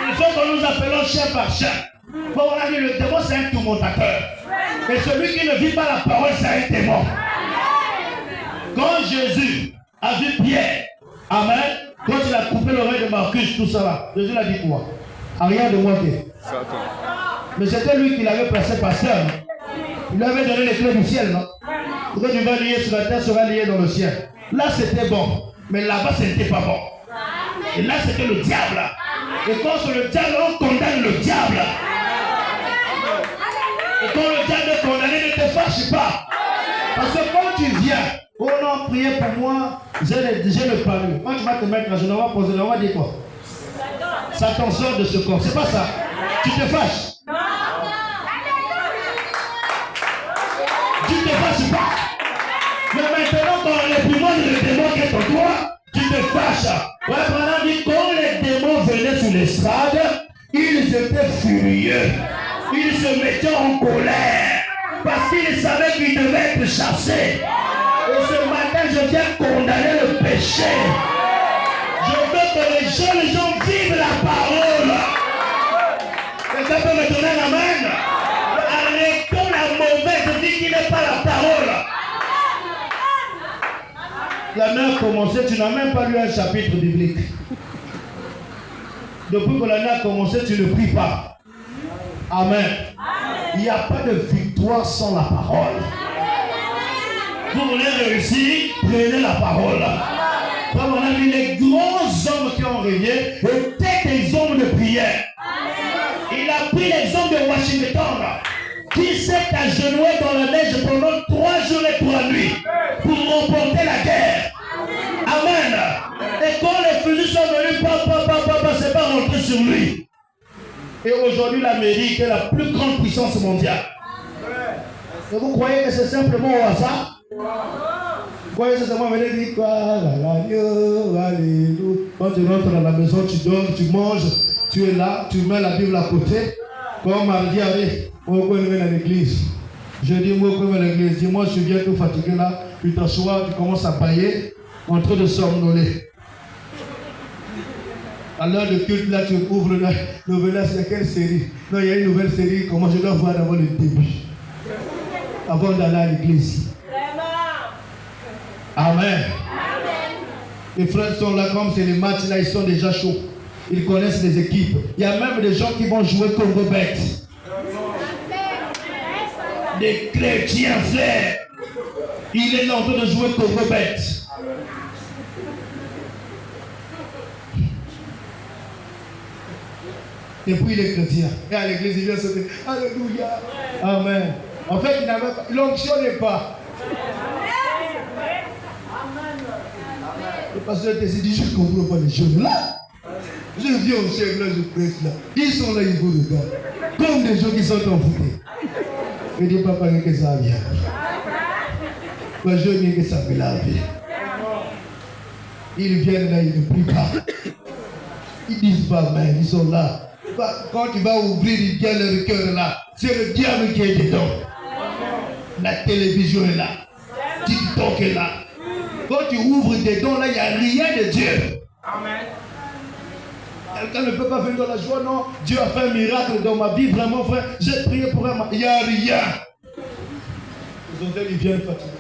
Il faut que nous appelons chien par chien. Bon, on a dit le démon, c'est un tourmentateur. Et celui qui ne vit pas la parole, c'est un démon. Quand Jésus a vu Pierre, amen, quand il a coupé l'oreille de Marcus, tout ça là, Jésus l'a dit quoi? Rien de moi qui. Mais c'était lui qui l'avait placé pasteur. Il lui avait donné les clés du ciel, non? Quand tu vas lier sur la terre, sera lié dans le ciel. Là, c'était bon. Mais là-bas, ce n'était pas bon. Et là, c'était le diable. Et quand c'est le diable, on condamne le diable. Et quand le diable est condamné, ne te fâche pas. Parce que quand tu viens, oh non, priez pour moi, j'ai le palu. Quand tu vas te mettre à genoux, on va poser, on va dire quoi? Satan sort de ce corps. C'est pas ça. Tu te fâches. Tu te fâches pas. Mais maintenant, quand on réprimande le démon qui est en toi, tu te fâches. Ouais, pendant dit, quand les démons venaient sur l'estrade, ils étaient furieux. Ils se mettaient en colère. Parce qu'ils savaient qu'ils devaient être chassés. Et ce matin, je viens condamner le péché. Je veux que les gens vivent la parole. Quelqu'un peut me donner la main? Arrêtons la mauvaise vie qui n'est pas la parole. L'année a commencé, tu n'as même pas lu un chapitre biblique. Depuis que l'année a commencé, tu ne pries pas. Amen. Il n'y a pas de victoire sans la parole. Vous voulez réussir, prenez la parole. Comme on a vu, les grands hommes qui ont régné étaient des hommes de prière. Il a pris l'exemple de Washington, qui s'est agenouillé dans la neige pendant 3 jours et 3 nuits pour remporter la guerre. Amen. Et quand les fusils sont venus, c'est pas rentré sur lui. Et aujourd'hui, l'Amérique est la plus grande puissance mondiale. Et vous croyez que c'est simplement au hasard? Vous croyez que c'est simplement venir dire quoi? Quand tu rentres dans la maison, tu dors, tu manges, tu es là, tu mets la Bible à côté. Quand mardi arrive, on va à l'église. Je dis, moi, on va à l'église. Dis-moi, je viens tout fatigué là. Tu t'assois, tu commences à bailler, en train de somnoler. À l'heure de culte, là, tu ouvres la nouvelle, c'est quelle série? Non, il y a une nouvelle série, comment je dois voir d'abord le début. Avant d'aller à l'église. Amen. Les frères sont là, comme c'est les matchs, là, ils sont déjà chauds. Ils connaissent les équipes. Il y a même des gens qui vont jouer Congo Bet. Des chrétiens, frères. Il est là en train de jouer Congo Bet. Et puis les chrétiens. Et à l'église, il vient se dire Alléluia. Amen. En fait, il n'avait pas. L'onction n'est pas. Le pasteur s'est dit, je ne comprends pas les jeunes là. Je viens au chef là, je prêche là. Ils sont là, ils vous regardent. Comme des gens qui sont envoûtés. Je dis, papa, que ça vient. Moi, je dis que ça me lave. Ils viennent là, ils ne prient pas. Ils disent pas, mais ils sont là. Quand tu vas ouvrir, ils viennent le cœur là. C'est le diable qui est dedans. La télévision est là. TikTok est là. Quand tu ouvres dedans, là, il n'y a rien de Dieu. Amen. Quelqu'un ne peut pas venir dans la joie, non. Dieu a fait un miracle dans ma vie, vraiment, frère. J'ai prié pour un. Il n'y a rien. Les hôtels, ils viennent fatigués.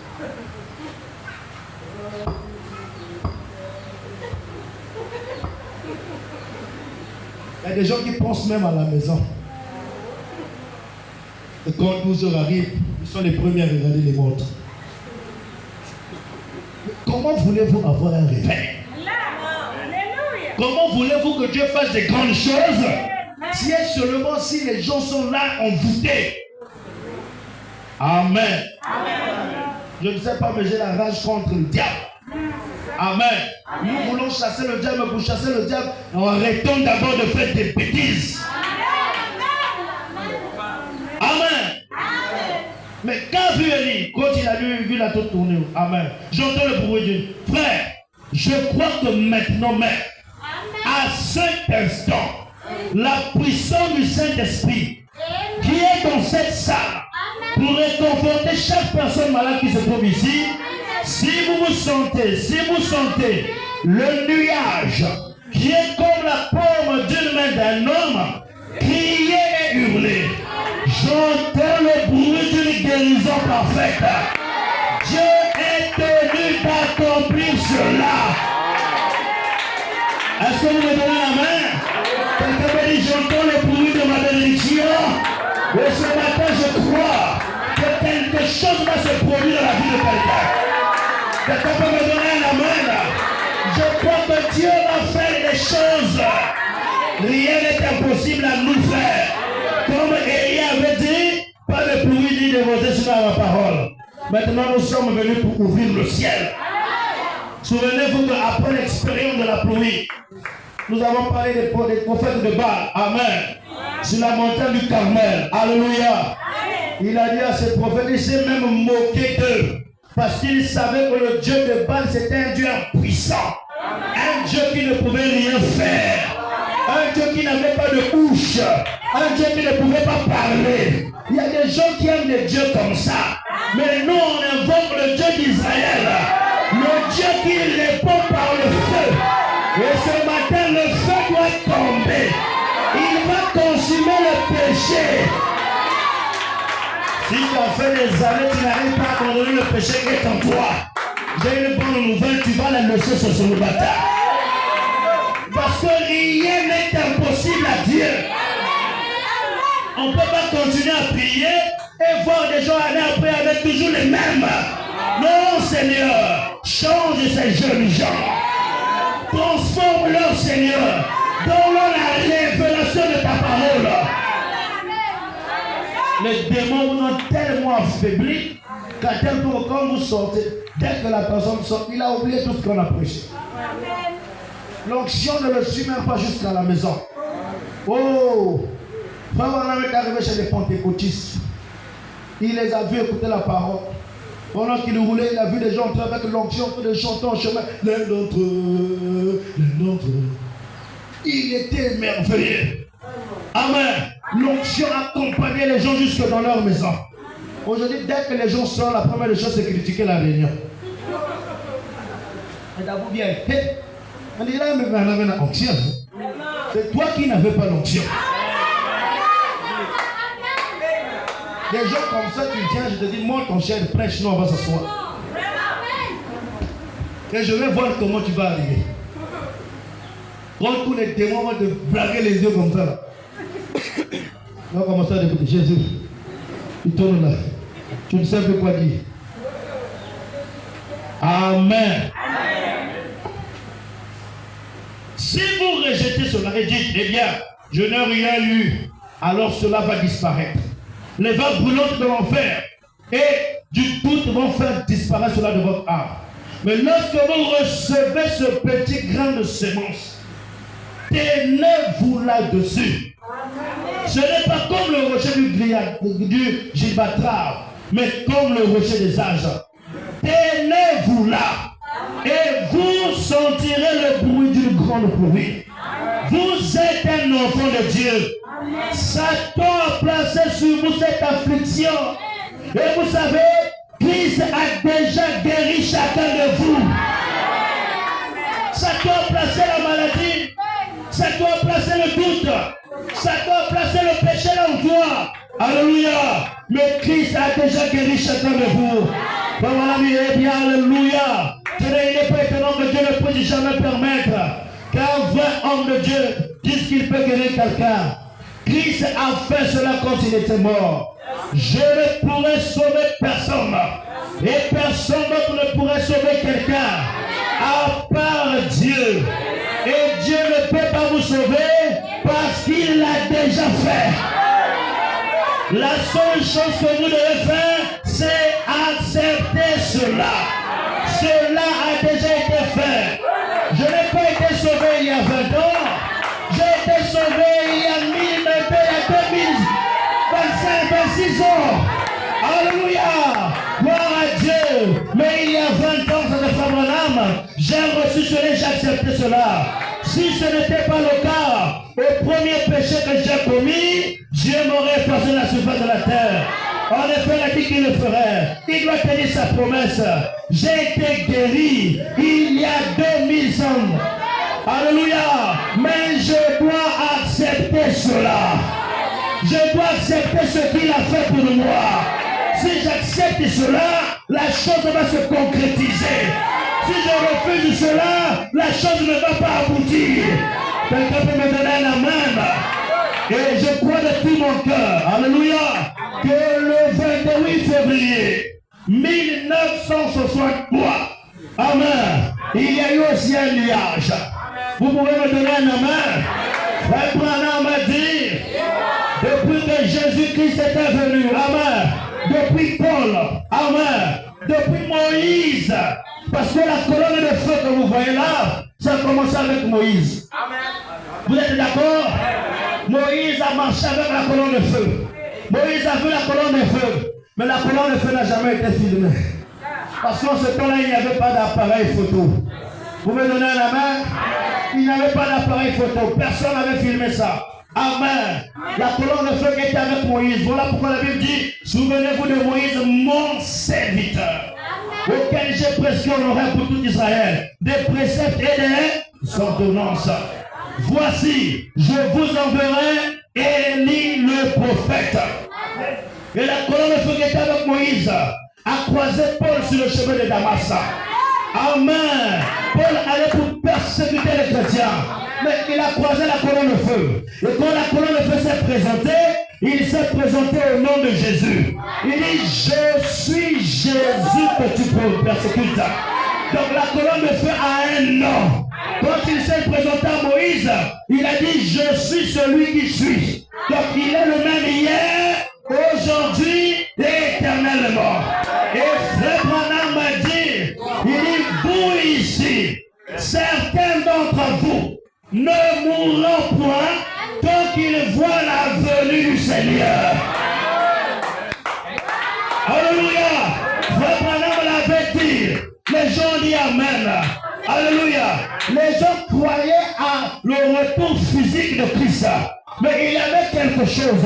Il y a des gens qui pensent même à la maison. Et quand 12 heures arrivent, ils sont les premiers à regarder les montres. Comment voulez-vous avoir un réveil? Comment voulez-vous que Dieu fasse des grandes choses si et seulement si les gens sont là envoûtés? Amen. Je ne sais pas, mais j'ai la rage contre le diable. Amen. Nous voulons chasser le diable, mais pour chasser le diable, arrêtons d'abord de faire des bêtises. Amen. Mais quand vu Élie, quand il a vu la tête tourner, amen, j'entends le bruit d'une frère, je crois que maintenant même, à cet instant, la puissance du Saint-Esprit qui est dans cette salle pour réconforter chaque personne malade qui se trouve ici. Si vous sentez le nuage qui est comme la paume d'une main d'un homme, crier et hurler, j'entends le bruit d'une guérison parfaite. Dieu est tenu d'accomplir cela. Est-ce que vous me donnez la main? Quelqu'un me dit, j'entends le bruit de ma bénédiction. Et ce matin, je crois que quelque chose va se produire dans la vie de quelqu'un. Quelqu'un peut me donner la main là. Je crois que Dieu va faire des choses. Rien n'est impossible à nous faire. Comme Élie avait dit, pas de pluie ni de rosée sur ma parole. Maintenant, nous sommes venus pour ouvrir le ciel. Souvenez-vous qu'après l'expérience de la pluie, nous avons parlé des prophètes de Baal. Amen. Sur la montagne du Carmel. Alléluia. Il a dit à ses prophètes, il s'est même moqué d'eux. Parce qu'il savait que le Dieu de Baal, c'était un Dieu impuissant. Un Dieu qui ne pouvait rien faire. Un Dieu qui n'avait pas de bouche. Un Dieu qui ne pouvait pas parler. Il y a des gens qui aiment des dieux comme ça. Mais nous, on invoque le Dieu d'Israël. Le Dieu qui répond par le feu. Et ce matin, le feu doit tomber. Il va consumer le péché. Si tu as fait des années, tu n'arrives pas à abandonner le péché qui est en toi. J'ai une bonne nouvelle, tu vas la laisser sur le bâtard. Parce que rien n'est impossible à Dieu. On ne peut pas continuer à prier et voir des gens aller après avec toujours les mêmes. Non, Seigneur, change ces jeunes gens. Transforme-leur, Seigneur. Donne-leur la révélation de ta parole. Les démons vous ont tellement affaibli qu'à tel point quand vous sortez, dès que la personne sort, il a oublié tout ce qu'on a prêché. L'onction ne le suit même pas jusqu'à la maison. Oh, Frère Branham est arrivé chez les pentecôtistes. Il les a vus écouter la parole. Pendant qu'il roulait, il a vu des gens entrer avec l'onction, des chanteurs en chemin. L'un d'entre eux. Il était émerveillé. Amen. L'onction accompagnait les gens jusque dans leur maison. Aujourd'hui, dès que les gens sortent, la première des choses, c'est critiquer la réunion. Et d'abord, bien, on dit là, mais on avait l'onction. C'est toi qui n'avais pas l'onction. Des gens comme ça, tu viens, je te dis, monte ton chien, prêche, nous on va s'asseoir. Et je vais voir comment tu vas arriver. Quand tous les démons vont te blaguer les yeux comme ça. Là. On va commencer à écouter Jésus. Il tourne là. Tu ne sais plus quoi dire. Amen. Si vous rejetez cela et dites, eh bien, je n'ai rien lu, alors cela va disparaître. Les vagues brûlantes de l'enfer et du doute vont faire disparaître cela de votre âme. Mais lorsque vous recevez ce petit grain de sémence, tenez-vous là-dessus. Ce n'est pas comme le rocher du Gibraltar, mais comme le rocher des âges. Tenez-vous là et vous sentirez le bruit d'une grande pluie. Vous êtes un enfant de Dieu. Satan a placé sur vous cette affliction. Et vous savez, Christ a déjà guéri chacun de vous. Satan a placé la maladie. Satan a placé le doute. Satan a placé le péché là en toi. Alléluia. Mais Christ a déjà guéri chacun de vous. Voilà, eh bien, alléluia. Il n'est pas étonnant que Dieu ne puisse jamais permettre qu'un vrai homme de Dieu dise qu'il peut guérir quelqu'un. Christ a fait cela quand il était mort. Je ne pourrais sauver personne. Et personne d'autre ne pourrait sauver quelqu'un à part Dieu. Et Dieu La seule chose que vous devez faire, c'est accepter cela. Cela a déjà été fait. Je n'ai pas été sauvé il y a 20 ans. J'ai été sauvé il y a 2026 ans. Alléluia. Gloire à Dieu. Mais il y a 20 ans, ça ne fera mon âme. J'ai reçu cela, j'ai accepté cela. Si ce n'était pas le cas, au premier péché que j'ai commis, Dieu m'aurait effacé la surface de la terre. En effet, il a dit qu'il le ferait. Il doit tenir sa promesse. J'ai été guéri il y a 2000 ans. Alléluia. Mais je dois accepter cela. Je dois accepter ce qu'il a fait pour moi. Si j'accepte cela, la chose va se concrétiser. Si je refuse cela, la chose ne va pas aboutir. Quelqu'un peut me donner la main. Et je crois de tout mon cœur, alléluia, que le 28 février 1963, amen, il y a eu aussi un nuage. Vous pouvez me donner la main. Frère Branham m'a dit, depuis que Jésus-Christ était venu, amen, depuis Paul, amen, depuis Moïse, parce que la colonne de feu que vous voyez là, ça a commencé avec Moïse. Amen. Vous êtes d'accord? Moïse a marché avec la colonne de feu. Moïse a vu la colonne de feu. Mais la colonne de feu n'a jamais été filmée. Parce qu'en ce temps-là, il n'y avait pas d'appareil photo. Vous me donnez la main? Il n'y avait pas d'appareil photo. Personne n'avait filmé ça. Amen. La colonne de feu qui était avec Moïse. Voilà pourquoi la Bible dit, souvenez-vous de Moïse, mon serviteur, auquel j'ai presque honoré pour tout Israël, des préceptes et des ordonnances. Voici, je vous enverrai Élie le prophète. Et la colonne de feu qui était avec Moïse a croisé Paul sur le chemin de Damas. Amen. Paul allait pour persécuter les chrétiens. Mais il a croisé la colonne de feu. Et quand la colonne de feu s'est présentée, il s'est présenté au nom de Jésus. Il dit, je suis Jésus que tu persécutes. Donc la colonne de feu a un nom. Quand il s'est présenté à Moïse, il a dit, je suis celui qui suis. Donc il est le même hier, aujourd'hui et éternellement. Et Frère Branham m'a dit, il dit, vous ici, certains d'entre vous ne mourront point tant qu'ils voient la venue du Seigneur. Alléluia. Frère Branham l'avait dit. Les gens disent Amen. Alléluia. Les gens croyaient à le retour physique de Christ. Mais il y avait quelque chose.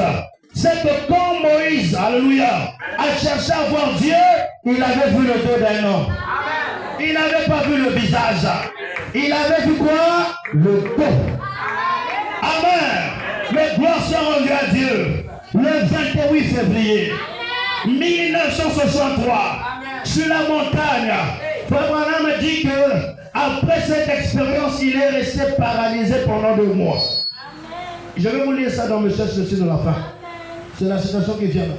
C'est que quand Moïse, alléluia, a cherché à voir Dieu, il avait vu le dos d'un homme. Il n'avait pas vu le visage. Il avait vu quoi? Le dos. Amen. Mais gloire soit rendue à Dieu. Le 28 février 1963, sur la montagne, Frère Branham me dit que après cette expérience, il est resté paralysé pendant 2 mois. Je vais vous lire ça dans Monsieur ceci de la fin. C'est la citation qui vient là.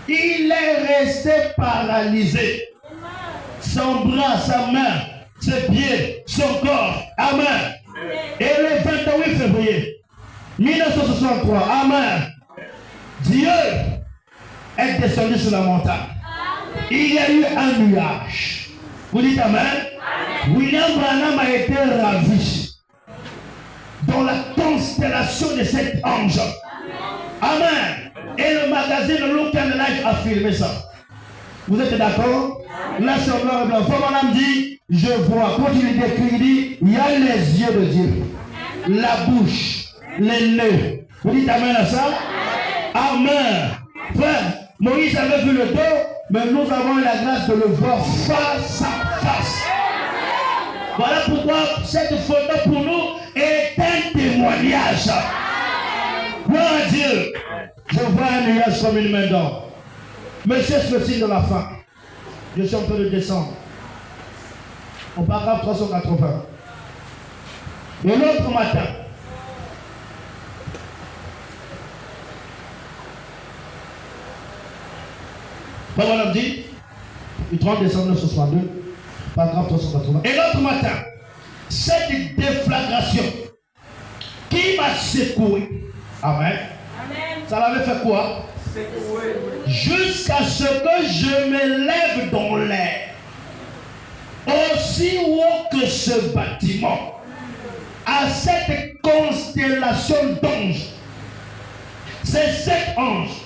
Il est resté paralysé. Son bras, sa main, ses pieds, son corps. Amen. Et le 28 février 1963, amen, Dieu est descendu sur la montagne. Il y a eu un nuage. Vous dites amen? William Branham a été ravi dans la constellation de cet ange. Amen. Et le magazine Look and Life a filmé ça. Vous êtes d'accord? Là sur noir et blanc. Branham dit, je vois. Quand il décrit, il dit, il y a les yeux de Dieu, la bouche, les nez. Vous dites amen à ça? Amen. Frère, Moïse avait vu le dos, mais nous avons la grâce de le voir face à face. Voilà pourquoi cette photo pour nous est un témoignage. Gloire à Dieu. Je vois un nuage comme une main d'or. Monsieur, c'est le signe de la fin. Je suis en train de descendre. Au paragraphe 380. Et l'autre matin, Paul a dit, le 30 décembre 1962, paragraphe 380. Et l'autre matin, cette déflagration qui m'a secoué, amen, ça l'avait fait quoi? Jusqu'à ce que je me lève dans l'air, aussi haut que ce bâtiment, à cette constellation d'anges. Ces 7 anges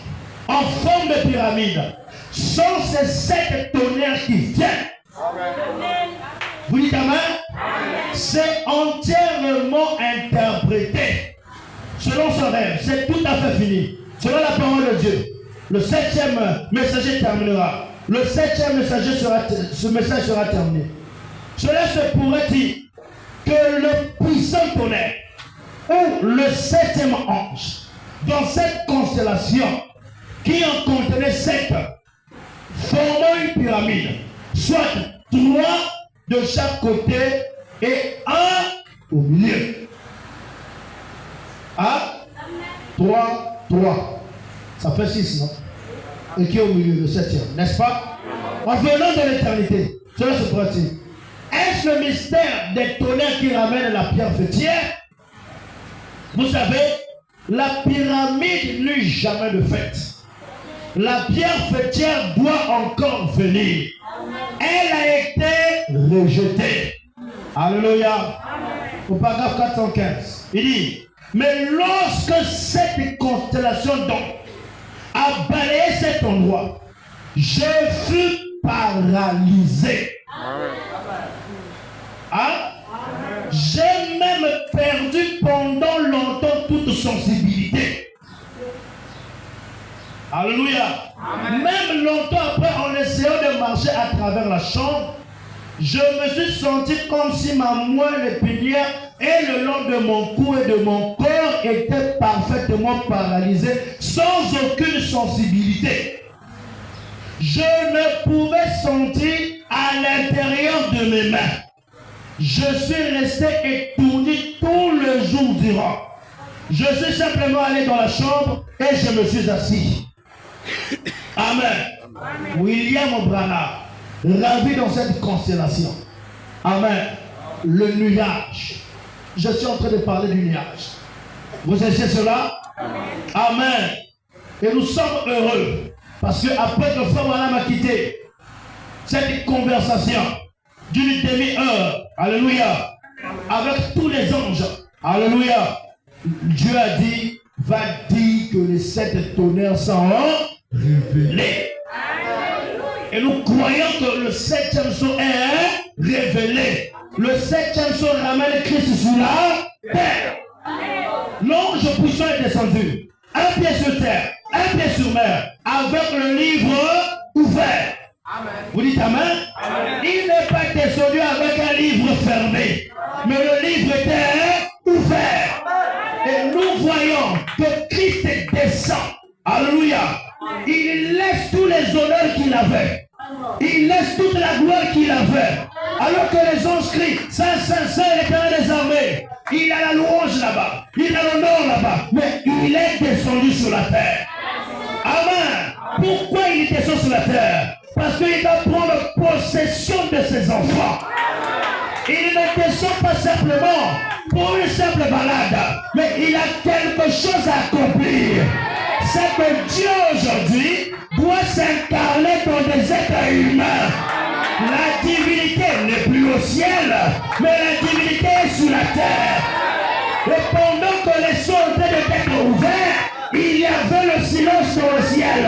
en forme de pyramide sont ces 7 tonnerres qui viennent. Amen. Vous dites amen? C'est entièrement interprété selon son rêve. C'est tout à fait fini. Selon la parole de Dieu. Le 7e messager terminera. Le 7e messager ce message sera terminé. Cela se pourrait dire que le puissant tonnerre ou le 7e ange dans cette constellation qui en contenait 7 formant une pyramide, soit 3 de chaque côté et 1 au milieu. 1, 3, 3. Ça fait 6, non? Et qui est au milieu, le 7e, n'est-ce pas? En venant de l'éternité, cela se pratique. Est-ce le mystère des tonnerres qui ramène la pierre fêtière? Vous savez, la pyramide n'eut jamais de fête. La pierre fêtière doit encore venir. Elle a été rejetée. Alléluia. Au paragraphe 415, il dit, mais lorsque cette constellation d'anges a balayé cet endroit, je fus paralysé. Hein? J'ai même perdu pendant longtemps toute sensibilité. Alléluia. Même longtemps après, en essayant de marcher à travers la chambre, je me suis senti comme si ma moelle épinière et le long de mon cou et de mon corps étaient parfaitement paralysés, sans aucune sensibilité. Je ne pouvais sentir à l'intérieur de mes mains. Je suis resté étourdi tout le jour durant. Je suis simplement allé dans la chambre et je me suis assis. Amen. William Branham, ravi dans cette constellation. Amen. Le nuage. Je suis en train de parler du nuage. Vous savez cela? Amen. Et nous sommes heureux parce que après que Frère Branham a quitté cette conversation d'une demi-heure, alléluia, avec tous les anges, alléluia, Dieu a dit, va dire que les 7 tonnerres sont révélés. Et nous croyons que le 7e son est révélé. Le 7e son ramène Christ sur la terre. L'ange puissant est descendu, un pied sur terre, un pied sur mer, avec le livre ouvert. Amen. Vous dites amen? Amen. Il n'est pas descendu avec un livre fermé, mais le livre était ouvert. Et nous voyons que Christ descend. Alléluia. Il laisse tous les honneurs qu'il avait. Il laisse toute la gloire qu'il avait. Alors que les anges crient, Saint, Saint, Saint, l'Éternel des armées. Il a la louange là-bas. Il a l'honneur là-bas. Mais il est descendu sur la terre. Amen. Pourquoi il descend sur la terre? Parce qu'il va prendre possession de ses enfants. Il ne descend pas simplement pour une simple balade, mais il a quelque chose à accomplir. C'est que Dieu aujourd'hui doit s'incarner dans des êtres humains. La divinité n'est plus au ciel, mais la divinité est sur la terre. Et pendant que les cieux étaient d'être ouverts, il y avait le silence dans le ciel,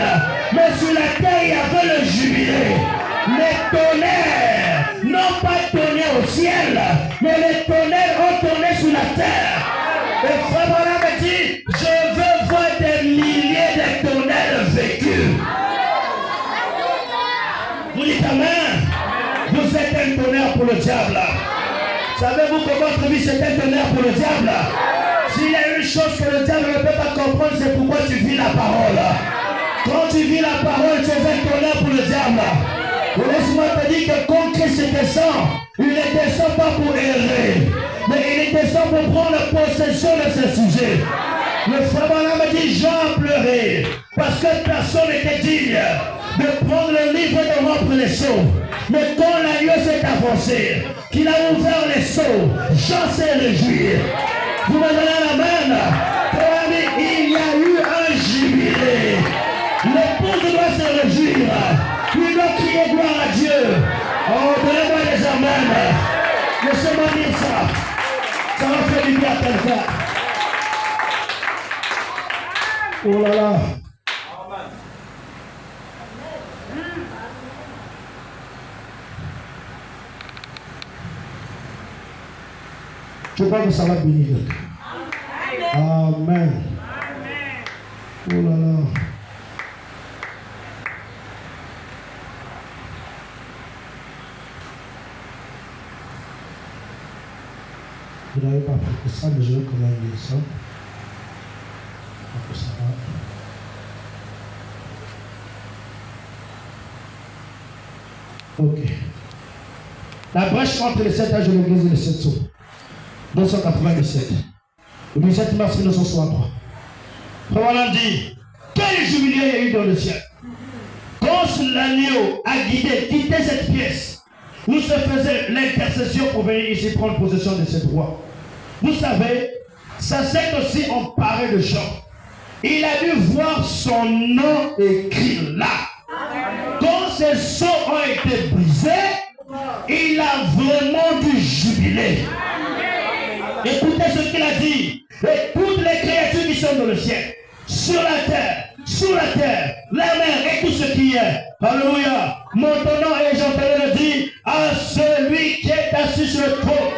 mais sur la terre il y avait le jubilé. Les tonnerres n'ont pas tonné au ciel, mais les tonnerres ont tonné sur la terre. Et Frère Branham me dit, je veux voir des milliers de tonnerres vécus. Vous dites amen. Vous êtes un tonnerre pour le diable. Savez-vous que votre vie c'est un tonnerre pour le diable? S'il y a une chose que le diable ne peut pas comprendre, c'est pourquoi tu vis la parole. Quand tu vis la parole, tu es un tonnerre pour le diable. Laisse-moi te dire que quand Christ descend, il ne descend pas pour errer, mais il descend pour prendre possession de ce sujet. Le Frère Branham me dit, Jean a pleuré, parce que personne n'était digne de prendre le livre et de rompre les sceaux. Mais quand l'agneau s'est avancé, qu'il a ouvert les sceaux, Jean s'est réjoui. Vous me donnez la main. Il y a eu un jubilé. réjouir. Il doit crier gloire à Dieu. Oh, donnez-moi des amens. Laissez-moi dire ça. Ça va faire du bien à quelqu'un. Oh là là. Je crois que ça va bénir. Amen. Oh là là. Je n'avais pas fait ça, mais je vais quand même dire ça. Donc ça va. Ok. La brèche entre les 7 âges de l'église et les 7 sceaux. 297. Le 17 mars 1963. Frère dit, quel jubilé il y a eu dans le ciel. Quand l'agneau a quitté cette pièce, où se faisait l'intercession pour venir ici prendre possession de cette voie. Vous savez, ça s'est aussi emparé de Jean. Il a dû voir son nom écrit là. Quand ces sceaux ont été brisés, il a vraiment dû jubiler. Écoutez ce qu'il a dit. Et toutes les créatures qui sont dans le ciel, sur la terre, sous la terre, la mer et tout ce qui est. Alléluia. Maintenant, et j'entendais le dire à celui qui est assis sur le trône.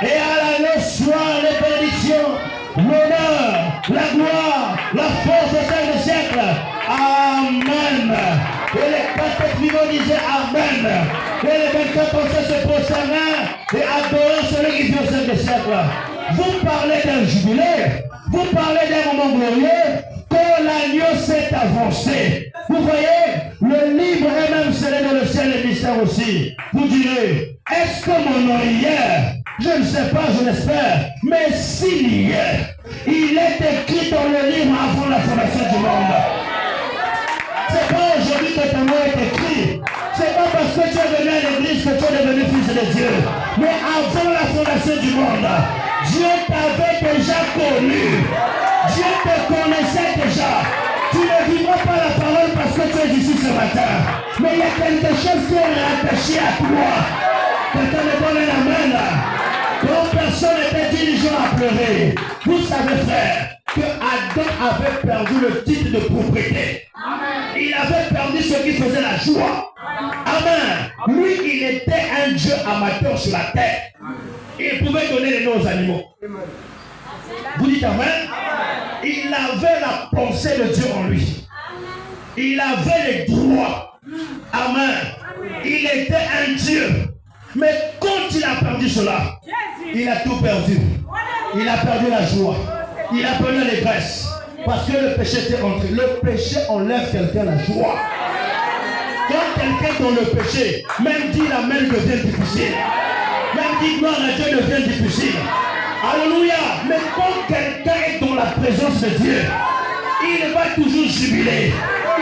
Et à l'agneau soit les bénédictions, l'honneur, la gloire, la force au sein des siècles. Amen. Et les 4 vivants disaient Amen. Et les 24 anciens se prosternèrent et adoraient celui qui vit au sein des siècles. Vous parlez d'un jubilé, vous parlez d'un moment glorieux, quand l'agneau s'est avancé. Vous voyez, le livre est même scellé dans le ciel et mystère aussi. Vous direz, est-ce que mon nom y est? Je ne sais pas, je l'espère. Mais s'il y est, il est écrit dans le livre avant la fondation du monde. C'est pas aujourd'hui que ton nom est écrit. C'est pas parce que tu es venu à l'église que tu es devenu fils de Dieu. Mais avant la fondation du monde, Dieu t'avait déjà connu. Dieu te connaissait déjà. Tu ne vivras pas la parole parce que tu es ici ce matin. Mais il y a quelque chose qui est rattaché à toi. Quelqu'un me donne un amen. Quand personne n'était diligent à pleurer, vous savez frère, que Adam avait perdu le titre de propriété. Il avait perdu ce qui faisait la joie. Amen. Lui, il était un Dieu amateur sur la terre. Il pouvait donner les noms aux animaux. Vous dites amen. Il avait la pensée de Dieu en lui. Il avait les droits. Amen. Il était un Dieu. Mais quand il a perdu cela, il a tout perdu. Il a perdu la joie. Il a perdu l'allégresse. Parce que le péché était entré. Le péché enlève quelqu'un la joie. Quand quelqu'un est dans le péché, même dire amen devient difficile. Même dire gloire à Dieu devient difficile. Alléluia. Mais quand quelqu'un est dans la présence de Dieu, il va toujours jubiler.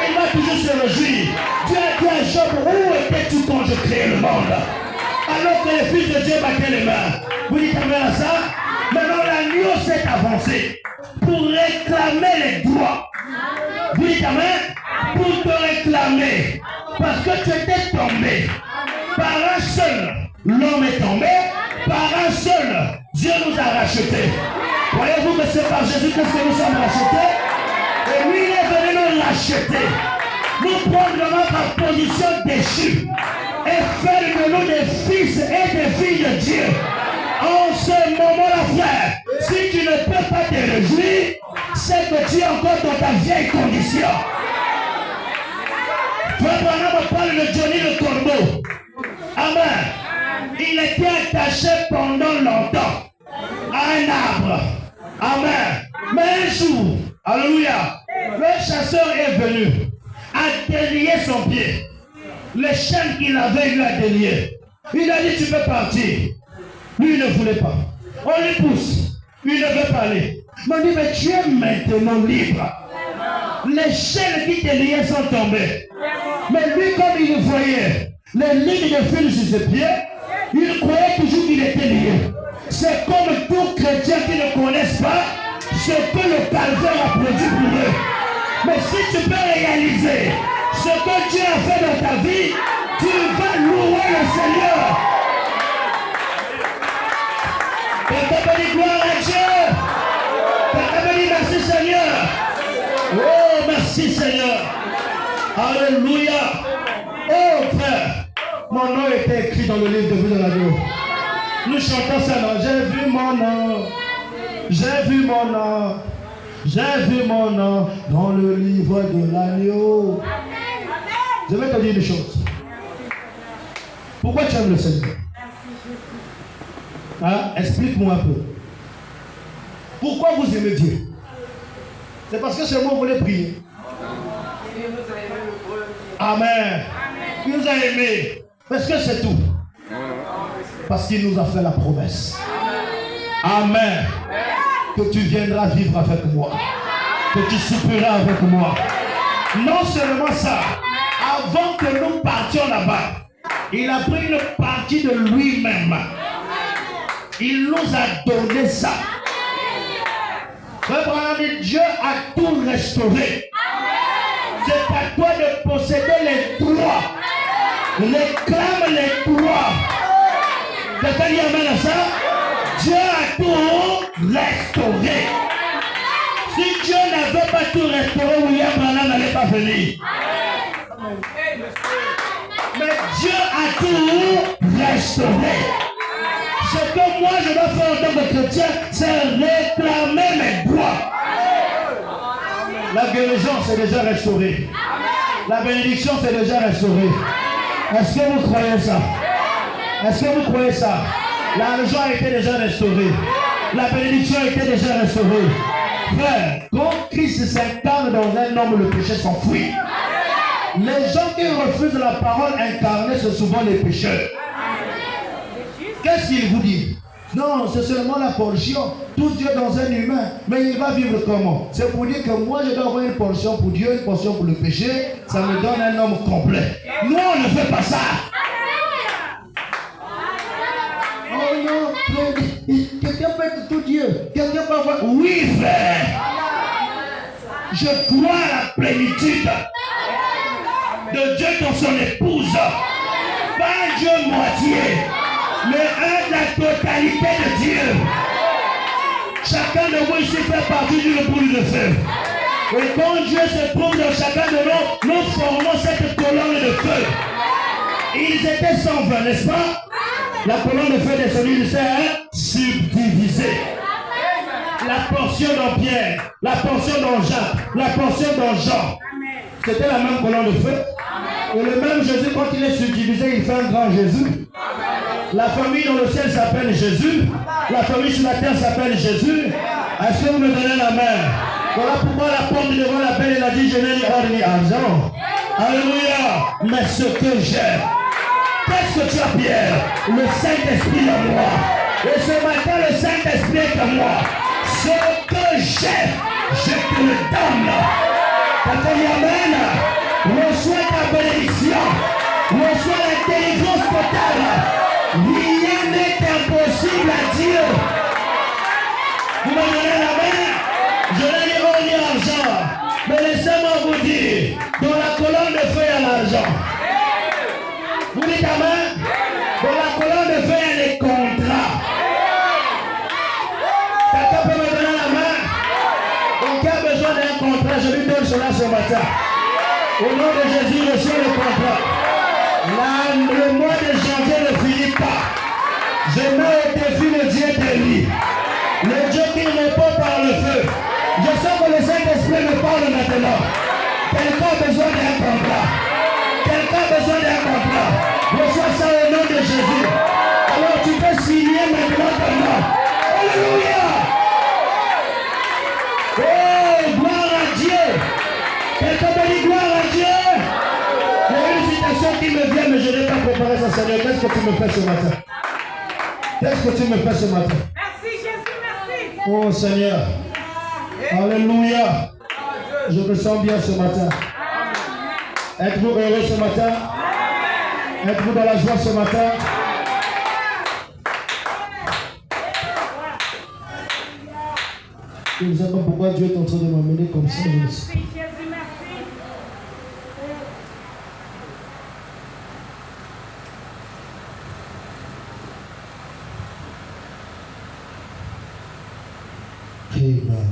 Il va toujours se réjouir. Dieu a dit à Job, où étais-tu quand je créais le monde? Alors que les fils de Dieu battaient les mains. Vous dites amen à ça? Maintenant l'agneau s'est avancé pour réclamer les droits. Vous dites amen? Pour te réclamer. Parce que tu étais tombé. Par un seul, l'homme est tombé. Par un seul, Dieu nous a rachetés. Voyez-vous que c'est par Jésus que nous sommes rachetés? Et lui, il est venu nous racheter. Nous prendre notre position déchue. Et faire de nous des fils et des filles de Dieu. En ce moment-là, frère, si tu ne peux pas te réjouir, c'est que tu es encore dans ta vieille condition. Frère Branham parle de Johnny le corbeau. Amen. Il était attaché pendant longtemps à un arbre. Amen. Mais un jour, alléluia, le chasseur est venu à délier son pied. Les chaînes qu'il avait, il lui a délié. Il a dit, tu peux partir. Lui, il ne voulait pas. On lui pousse. Lui, il ne veut pas aller. Mais on dit, mais tu es maintenant libre. Les chaînes qui te liaient sont tombées. Mais lui, comme il voyait les lignes de fil sur ses pieds, il croyait toujours qu'il était lié. C'est comme tout chrétien qui ne connaissent pas ce que le calvaire a produit pour eux. Mais si tu peux réaliser ce ce que Dieu a fait dans ta vie, tu vas louer le Seigneur. Quelqu'un peut dire gloire à Dieu. Quelqu'un peut dire merci Seigneur. Oh, merci Seigneur. Alléluia. Oh frère, mon nom était écrit dans le livre de vie de l'agneau. Nous chantons ça, non? J'ai vu mon nom. J'ai vu mon nom. J'ai vu mon nom dans le livre de l'agneau. Je vais te dire une chose. Pourquoi tu aimes le Seigneur? Hein? Explique-moi un peu. Pourquoi vous aimez Dieu? C'est parce que seulement vous voulez prier. Amen. Il nous a aimés. Parce que c'est tout. Parce qu'il nous a fait la promesse. Amen. Que tu viendras vivre avec moi. Que tu souperas avec moi. Non seulement ça, avant que nous partions là-bas, il a pris une partie de lui-même. Il nous a donné ça. Dieu a tout restauré. C'est à toi de posséder les droits. Réclame les droits. Quelqu'un dit amen à ça? Dieu a tout restauré. Si Dieu n'avait pas tout restauré, William Branham n'allait pas venir. Mais Dieu a tout restauré. Ce que moi je dois faire en tant que chrétien, c'est réclamer mes droits. La guérison, c'est déjà restauré. La bénédiction, c'est déjà restauré. Est-ce que vous croyez ça? Est-ce que vous croyez ça? L'argent a été déjà restauré. La bénédiction a été déjà restaurée. Frère, quand Christ s'incarne dans un homme, le péché s'enfuit. Les gens qui refusent la parole incarnée, c'est souvent les pécheurs. Qu'est-ce qu'il vous dit? Non, c'est seulement la portion. Tout Dieu dans un humain. Mais il va vivre comment? C'est pour dire que moi, je dois avoir une portion pour Dieu, une portion pour le péché. Ça me donne un homme complet. Nous, on ne fait pas ça. Oh non, quelqu'un peut être tout Dieu. Quelqu'un peut avoir... Oui, frère. Je crois à la plénitude de Dieu dans son épouse. Pas un Dieu moitié, mais la totalité de Dieu. Chacun de vous ici fait partie d'une boule de feu. Et quand Dieu se trouve dans chacun de nous, nous formons cette colonne de feu. Ils étaient 120, n'est-ce pas? La colonne de feu descendue du ciel subdivisée. La portion dans Pierre, la portion dans Jacques, la portion dans Jean. C'était la même colonne de feu. Et le même Jésus, quand il est subdivisé, il fait un grand Jésus. La famille dans le ciel s'appelle Jésus. La famille sur la terre s'appelle Jésus. Est-ce que vous me donnez la main? Voilà pourquoi la porte devant la belle, il a dit, je n'ai ni or ni argent. Alléluia. Mais ce que j'ai, qu'est-ce que tu as, Pierre? Le Saint-Esprit en moi. Et ce matin, le Saint-Esprit est en moi. Ce que j'ai, je te le donne. Quand il y amène, reçois ta bénédiction. Reçois la délivrance totale. Rien n'est impossible à Dieu. Vous me donnez la main? Je n'ai ni or ni argent. Mais laissez-moi vous dire, dans la colonne de feu, il y a l'argent. Vous dites amen? Dans la colonne de feu, il y a les contrats. Quelqu'un peut me donner la main? Donc, qui a besoin d'un contrat? Je lui donne cela ce matin. Au nom de Jésus, reçois le contrat. Le mois de janvier ne finit pas. Je mets au défi le Dieu d'Élie. Le Dieu qui répond par le feu. Je sens que le Saint-Esprit me parle maintenant. Quelqu'un a besoin d'un contrat. Quelqu'un a besoin d'un contrat. Reçois ça au nom de Jésus. Alors tu peux signer maintenant ton nom. Alléluia. Oh, gloire à Dieu. Quelqu'un peut dire gloire à Dieu. Il y a une citation qui me vient, mais je n'ai pas préparé ça, Seigneur. Qu'est-ce que tu me fais ce matin? Qu'est-ce que tu me fais ce matin?
Merci Jésus, merci.
Oh Seigneur. Alléluia. Je me sens bien ce matin. Êtes-vous heureux ce matin? Êtes-vous dans la joie ce matin? Je ne sais pas pourquoi Dieu est en train de m'amener comme ça. Je ne sais pas. Amen.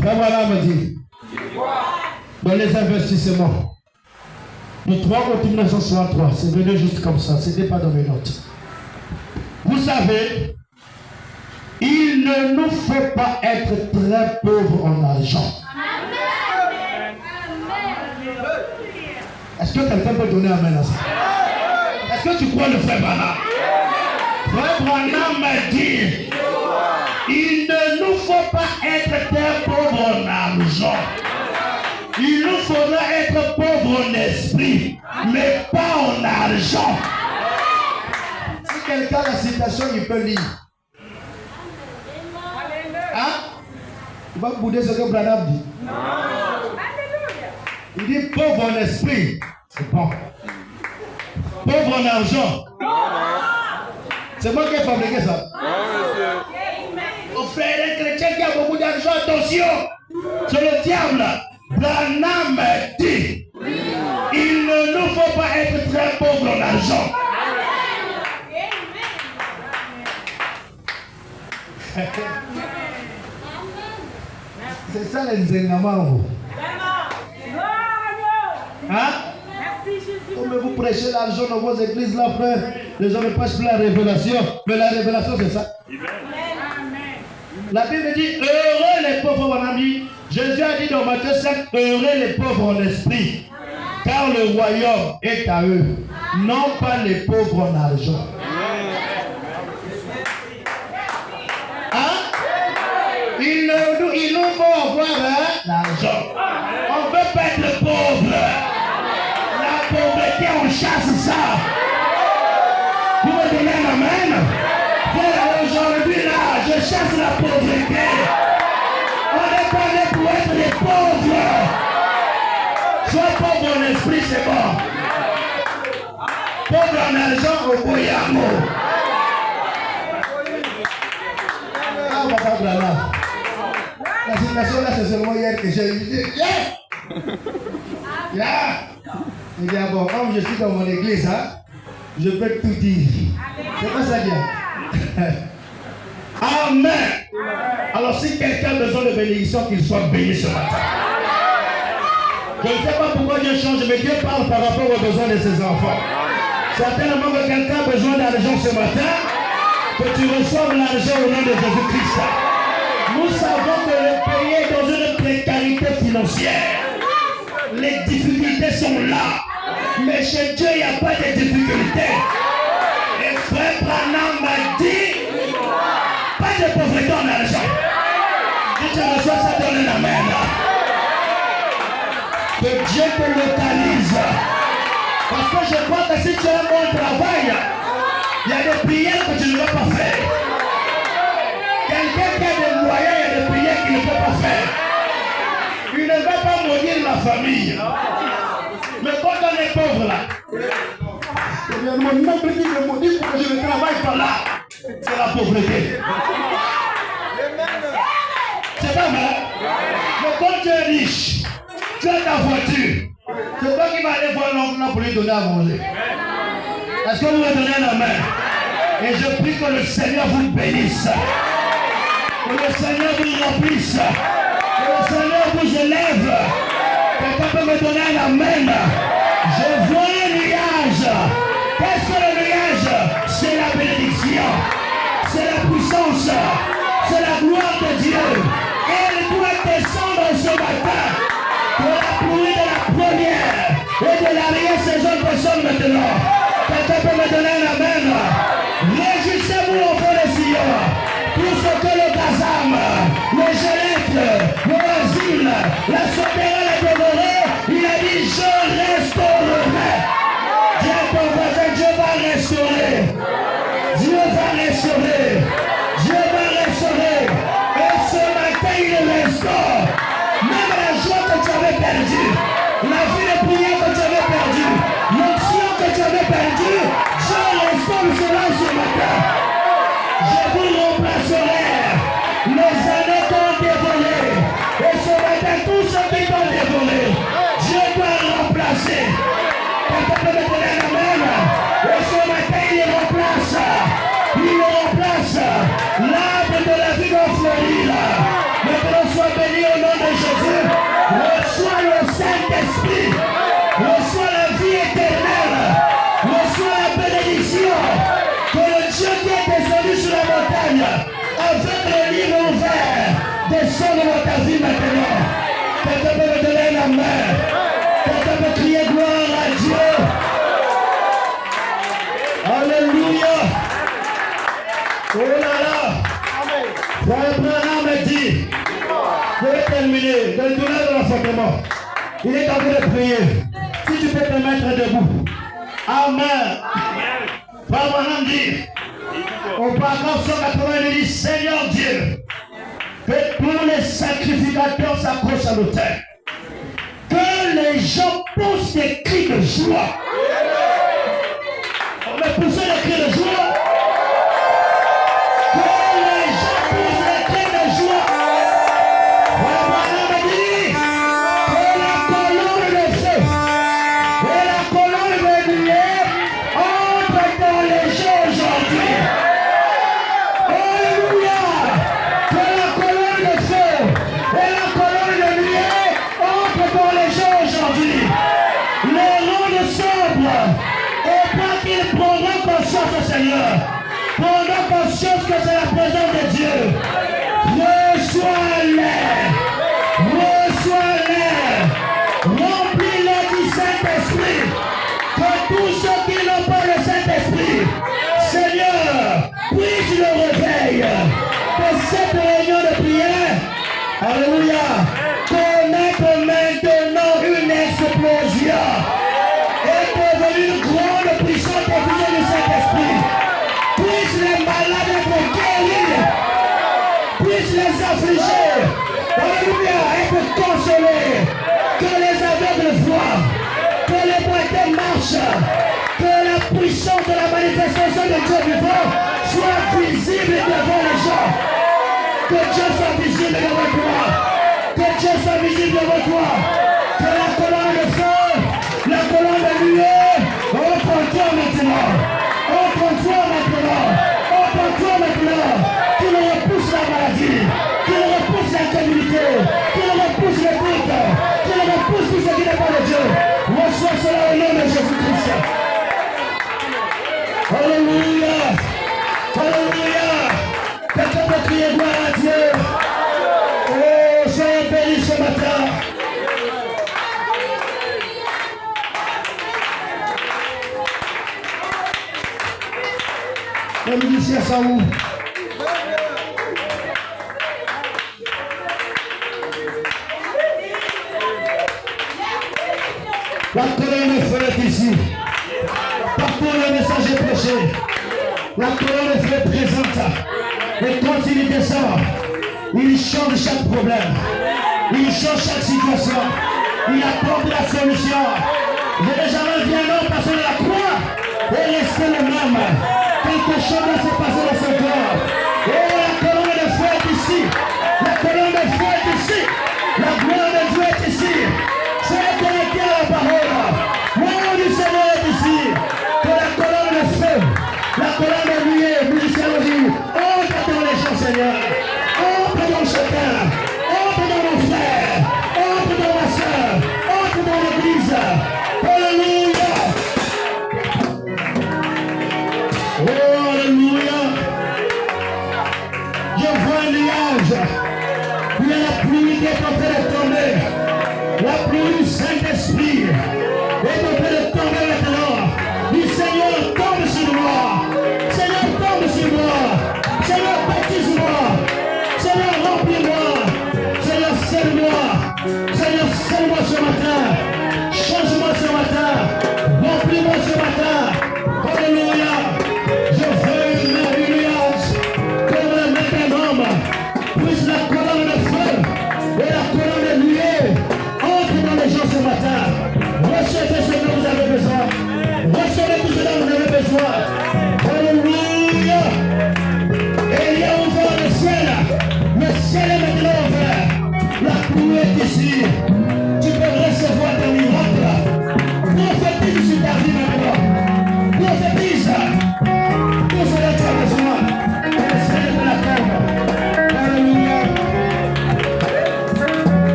Frère, voilà, me dit. Dans les investissements. Le 3 août 1963, c'est venu juste comme ça, ce n'était pas dans mes notes. Vous savez, il ne nous faut pas être très pauvres en argent. Est-ce que quelqu'un peut donner amen à ça? Est-ce que tu crois le frère Branham? Frère Branham m'a dit, il ne nous faut pas être très pauvres en argent. Il nous faudra être pauvres en esprit, mais pas en argent. Si quelqu'un a la citation, il peut lire. Hein? Tu vas bouder ce que Branham dit. Il dit pauvre en esprit, c'est bon. Pauvre en argent. C'est moi qui ai fabriqué ça. Mon frère, les chrétiens qui a beaucoup d'argent, attention, c'est le diable. Branham dit, il ne nous faut pas être très pauvres en argent. C'est ça les nzengamans. Hein? Comme vous prêchez l'argent dans vos églises là, frère, les gens ne prêchent plus la révélation, mais la révélation c'est ça. La Bible dit, heureux les pauvres, mon ami. Jésus a dit dans Matthieu 5, heureux les pauvres en esprit, car le royaume est à eux, non pas les pauvres en argent. Hein? Il nous faut avoir l'argent. On ne veut pas être pauvre. La pauvreté, on chasse ça. Vous me donnez un amen? Aujourd'hui, là, je chasse la pauvreté. On n'est pas né pour être des pauvres. Sois pauvre en esprit, c'est bon. Pauvre en argent, au Boyamo. Ah, papa Branham. La situation là, c'est seulement hier que j'ai eu. Il dit, bon, comme je suis dans mon église, hein, je peux tout dire. C'est pas ça bien. Amen. Alors si quelqu'un a besoin de bénédiction, qu'il soit béni ce matin. Je ne sais pas pourquoi Dieu change, mais Dieu parle par rapport aux besoins de ses enfants. Certainement que quelqu'un a besoin d'argent ce matin, que tu reçoives l'argent au nom de Jésus-Christ. Nous savons que le pays est dans une précarité financière. Les difficultés sont là. Mais chez Dieu, il n'y a pas de difficultés. Et frère Branham m'a dit, pas de pauvreté en argent. Si tu reçois ça, donne la main. Que Dieu te localise. Parce que je crois que si tu as un bon travail, il y a des prières que tu ne vas pas faire. Quelqu'un qui a des moyens, il y a des prières qu'il ne peut pas faire. Il ne va pas maudire la famille. Mais quand on est pauvre là, mon oncle qui me maudit pour que je ne travaille pas là, c'est la pauvreté. C'est pas vrai. Mais quand tu es riche, tu as ta voiture, c'est toi qui vas aller voir l'oncle là pour lui donner à manger. Est-ce que vous me donnez la main? Et je prie que le Seigneur vous bénisse. Que le Seigneur vous remplisse. Que le Seigneur vous élève. Quelqu'un peut me donner la main? Je vois un nuage. Qu'est-ce que le nuage? C'est la bénédiction. C'est la puissance. C'est la gloire de Dieu. Elle doit descendre ce matin. Que la pluie de la première et de l'arrière-saison descende maintenant. Quelqu'un peut me donner la main? Réjouissez-vous au fond des sillons. Tout ce que le Gazam, le Gélette, le Asile, la Sotera l'a dévoré, il a dit je restaurerai. Dis à ton voisin, Dieu va restaurer. Dieu va restaurer. Dieu va restaurer. Et ce matin, il restaure. Même la joie que tu avais perdue, la vie de prière que tu avais perdue, l'onction que tu avais perdue, Dieu restaure cela ce matin. Je vous remplacerai les années qu'on dévolé. Et ce matin, tous ceux qui t'ont fort. Il est en train de prier. Si tu peux te mettre debout. Amen. Abraham dit, au paragraphe 180, il dit, Seigneur Dieu, que tous les sacrificateurs s'accrochent à l'autel. Que les gens poussent des cris de joie. On va pousser des cris de joie. Que les gens poussent des cris de joie. Abraham dit que la colonne de feu et la colonne de lumière entrent dans les gens aujourd'hui. Alléluia. Que la colonne de feu et la colonne de lumière entrent dans les gens aujourd'hui. Les rondes sombres, au point qu'ils prendront conscience, Seigneur. Prendront conscience que c'est la présence de Dieu. Reçois-les. Reçois-les. Remplis-les du Saint-Esprit. Que tous ceux qui n'ont pas le Saint-Esprit, Seigneur, puisse le réveil de cette réunion de prière. Alléluia. Connaître maintenant une explosion. Est devenue une grande puissante effusion du Saint-Esprit. Puisse les malades être guéris. Puisse les affligés, alléluia, être consolés. Que les aveugles voient. Que les boiteux marchent. Que la puissance de la manifestation de Dieu vivant soit visible devant les gens. Que Dieu soit visible devant toi. Que Dieu soit visible devant toi. Que la colonne de feu, la colonne de lumière, entre en toi maintenant. Entre en toi maintenant. Entre en toi maintenant. Qu'il repousse la maladie. Qu'il repousse l'incrédulité. Qu'il repousse le doute. Qu'il repousse tout ce qui n'est pas de Dieu. Reçois cela au nom de Jésus-Christ. Alléluia. Alléluia. Quelqu'un peut crier gloire à Dieu. Oh, soyez bénis ce matin. Les musiciens sont où? La colonne de feu est ici. Partout le message est prêché. La colonne de feu est présente. Et quand il descend, il change chaque problème. Il change chaque situation. Il apporte la solution. Je n'ai jamais vu un homme passer de la croix et rester le même. Quelque chose va se passer dans son corps. Oh, la colonne de feu est ici. La colonne de feu est ici. La gloire de Dieu est ici. C'est connecté à la parole. Le nom du Seigneur est ici. Que la colonne de feu, la colonne de lumière, musicien aussi, entre dans les gens, Seigneur. Entre dans chacun. Entre dans nos frères. Entre dans ma soeur. Entre dans l'église. Alléluia. Oh, alléluia.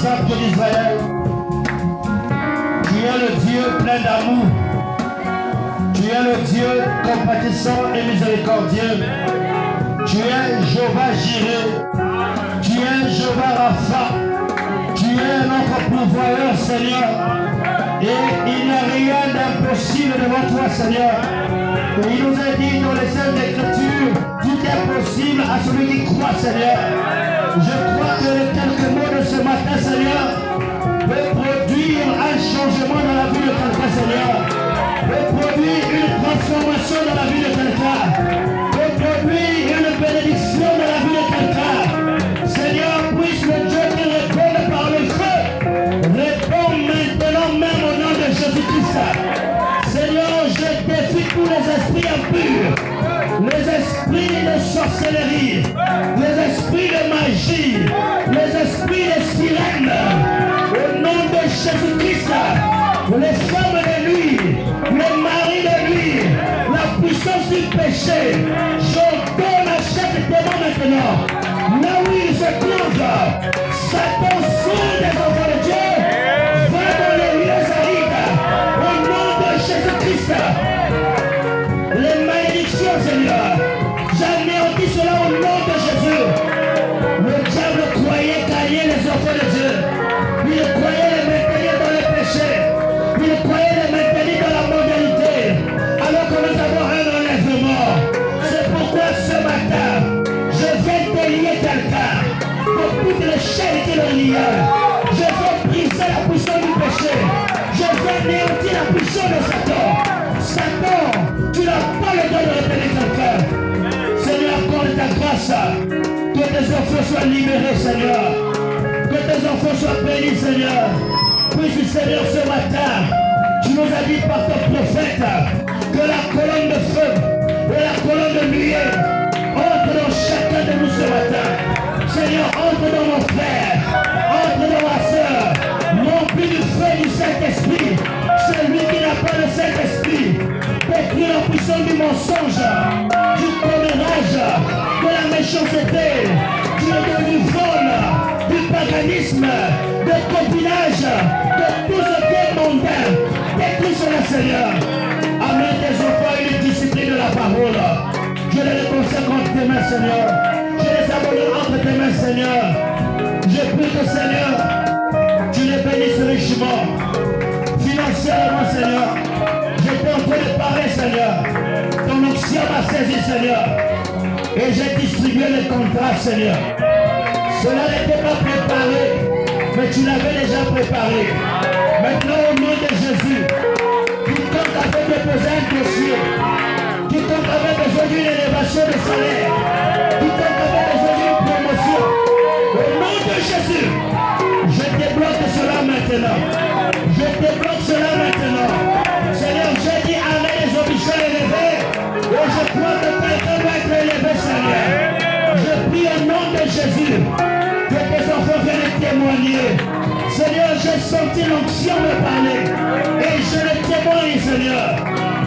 Tout-Puissant d'Israël, tu es le Dieu plein d'amour. Tu es le Dieu compatissant et miséricordieux. Tu es Jéhovah Jireh. Tu es Jéhovah Rapha. Tu es notre pourvoyeur, Seigneur. Et il n'y a rien d'impossible devant toi, Seigneur. Et il nous a dit dans les Saintes Écritures, tout est possible à celui qui croit, Seigneur. Je crois que les quelques mots de ce matin, Seigneur, peut produire un changement dans la vie de quelqu'un, Seigneur. Peut produire une transformation dans la vie de quelqu'un. Peut produire une bénédiction dans la vie de quelqu'un. Seigneur, puisse le Dieu qui répond par le feu, répond maintenant même au nom de Jésus-Christ. Seigneur, je défie tous les esprits impurs, les esprits de sorcellerie, les esprits de magie, les esprits de sirène. Au nom de Jésus-Christ, les femmes de nuit, les maris de nuit, la puissance du péché, j'ordonne à chaque démon maintenant, là où il se trouve, Satan sous des enfants de Dieu, va dans les lieux arides, au nom de Jésus-Christ. Les malédictions, Seigneur, j'anéantis cela au nom de Jésus. Le diable croyait gagner les enfants de Dieu. Il croyait les maintenir dans le péché. Il croyait les maintenir dans la mondialité. Alors que nous avons un enlèvement. C'est pourquoi ce matin, je vais délier quelqu'un de toutes les chaînes qui le lient. Je vais briser la puissance du péché. Je vais anéantir la puissance de Satan. Satan, tu n'as pas le droit de repérer quelqu'un. Seigneur, accorde ta grâce. Que tes enfants soient libérés, Seigneur. Que tes enfants soient bénis, Seigneur. Puisse, Seigneur, ce matin, tu nous as dit par ton prophète que la colonne de feu et la colonne de nuée entre dans chacun de nous ce matin. Seigneur, entre dans mon frère, entre dans ma soeur, remplis du feu du Saint-Esprit. Celui qui n'a pas le Saint-Esprit, détruit la puissance du mensonge, du commérage, de la méchanceté, du vol, du paganisme, du copinage, de tout ce qui est mondain. Détruis cela, Seigneur. Amène tes enfants à une discipline de la parole. Je les consacre entre tes mains, Seigneur. Je les abandonne entre tes mains, Seigneur. Je prie que, Seigneur, tu les bénisses richement. Financièrement, Seigneur. J'étais en train de parler, Seigneur. Ton onction m'a saisi, Seigneur. Et j'ai distribué les contrats, Seigneur. Cela n'était pas préparé, mais tu l'avais déjà préparé. Maintenant, au nom de Jésus, quiconque avait déposé un dossier, quiconque avait besoin d'une élévation de salaire, quiconque avait besoin d'une promotion, au nom de Jésus, je débloque cela maintenant. Je débloque cela maintenant. Seigneur, j'ai dit Amen, les officiels élevés. Et je crois que quelqu'un va être élevé, Seigneur. Je prie au nom de Jésus que tes enfants viennent témoigner. Seigneur, j'ai senti l'onction me parler. Et je le témoigne, Seigneur.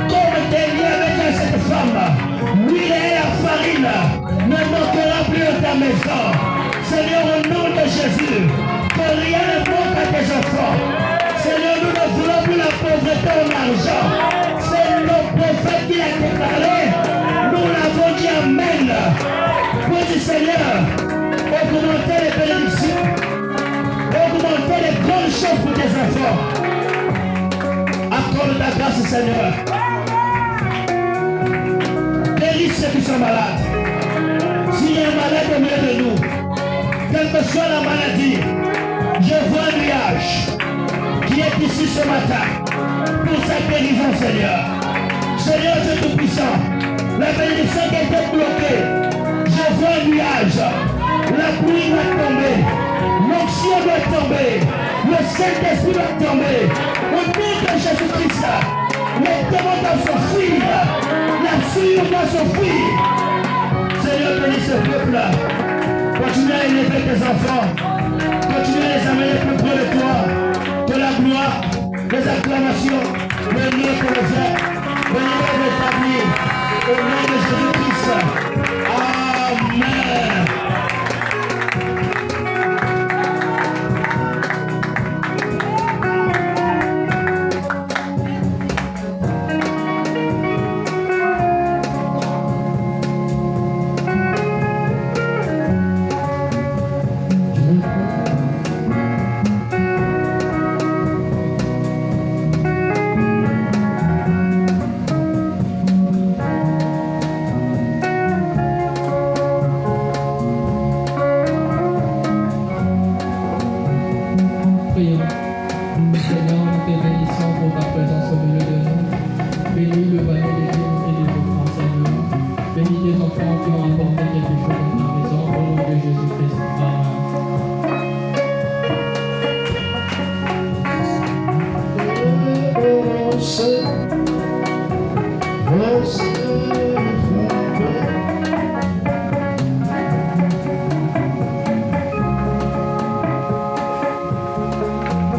Comme t'es lié avec cette femme, l'huile et la farine ne manquera plus dans ta maison. Seigneur, au nom de Jésus, que rien ne manque à tes enfants. Seigneur, nous ne voulons plus la pauvreté en argent. C'est le prophète qui a déclaré. Nous l'avons dit Amen. Puis Seigneur, augmentez les bénédictions. Augmentez les grandes choses pour tes enfants. Accorde ta grâce, Seigneur. Guéris ceux qui sont malades. S'il y a un malade au milieu de nous, quelle que soit la maladie, je vois un nuage qui est ici ce matin pour sa guérison, Seigneur. Seigneur Dieu Tout-Puissant, la bénédiction qui était bloquée, je vois un nuage, la pluie doit tomber, l'onction doit tomber, le Saint-Esprit doit tomber. Au nom de Jésus-Christ, les démons doivent s'enfuir, la souillure doit s'enfuir. Seigneur, bénis ce peuple, continue à élever tes enfants, continue à les amener plus près de toi. Que la gloire, les acclamations, le lieu que le fait, le lieu d'établir, au nom de Jésus-Christ. Amen.
Prions. Seigneur, nous te bénissons pour ta présence au milieu de nous. Bénis le banner des dîmes et des offrandes, Seigneur. Bénis tes enfants qui ont apporté quelque chose dans ta maison. Au nom de Jésus-Christ.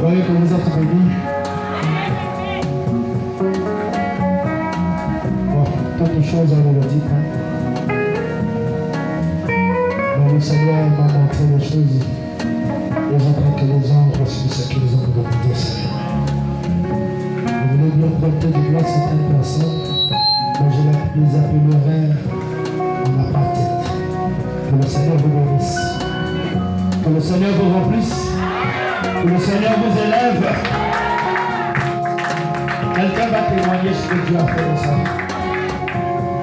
Voyez que vous êtes bénis. Bon, quelque chose à vous le dire. Mais le Seigneur m'a montré les choses. Et j'attends que les gens reçoivent ce qu'ils ont demandé, Seigneur. Je voulais bien porter de gloire certaines personnes, mais je les appellerai en apartheid. Que le Seigneur vous bénisse. Que le Seigneur vous remplisse. Que le Seigneur vous élève. Quelqu'un va témoigner ce que Dieu a fait dans sa vie.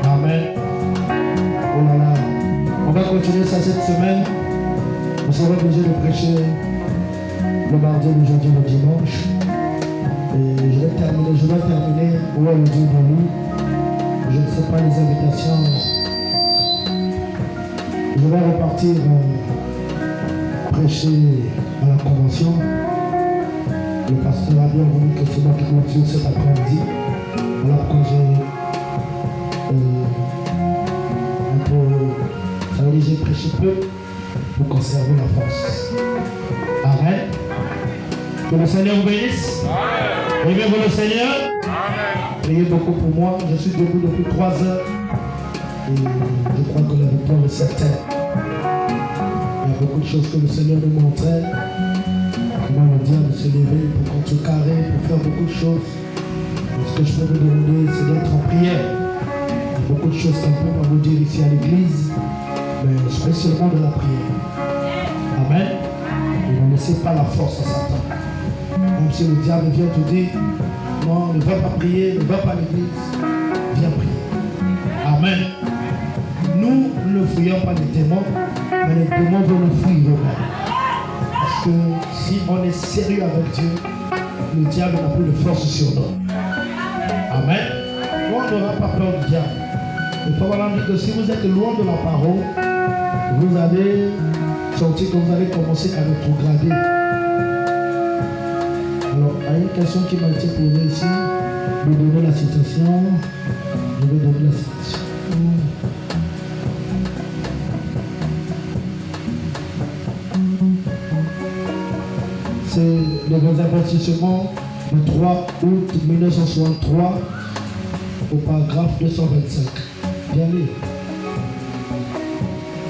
Amen. Oh là là. On va continuer ça cette semaine. Nous serons obligés de prêcher le mardi, le jeudi, le dimanche. Et je vais terminer où est le Dieu de nous. Je ne sais pas les invitations. Je vais repartir prêcher à la convention. Le pasteur a bien voulu que c'est moi qui continue cet après-midi. Voilà pourquoi j'ai un peu, ça veut dire j'ai prêché peu pour conserver la force. Amen. Que le Seigneur vous bénisse. Aimez-vous le Seigneur. Priez beaucoup pour moi. Je suis debout depuis 3 heures. Et je crois que la victoire est certaine. Il y a beaucoup de choses que le Seigneur nous montrait. Comment le diable se lever pour contrecarrer, pour faire beaucoup de choses. Et ce que je peux vous demander, c'est d'être en prière. Il y a beaucoup de choses qu'on ne peut pas vous dire ici à l'église, mais spécialement de la prière. Amen. Et ne laissez pas la force à Satan. Même si le diable vient te dire, non, ne va pas prier, ne va pas à l'église, viens prier. Amen. Nous ne fuyons pas les démons, mais les démons vont nous fuir eux-mêmes. Parce que si on est sérieux avec Dieu, le diable n'a plus de force sur nous. Amen. On n'aura pas peur du diable. Il faut vraiment dire que si vous êtes loin de la parole, vous allez sortir comme vous allez commencer à rétrograder. Alors, il y a une question qui m'a été posée ici. Je vais donner la citation. Je vais donner la citation. C'est le réinvestissement du 3 août 1963 au paragraphe 225. Bien lu.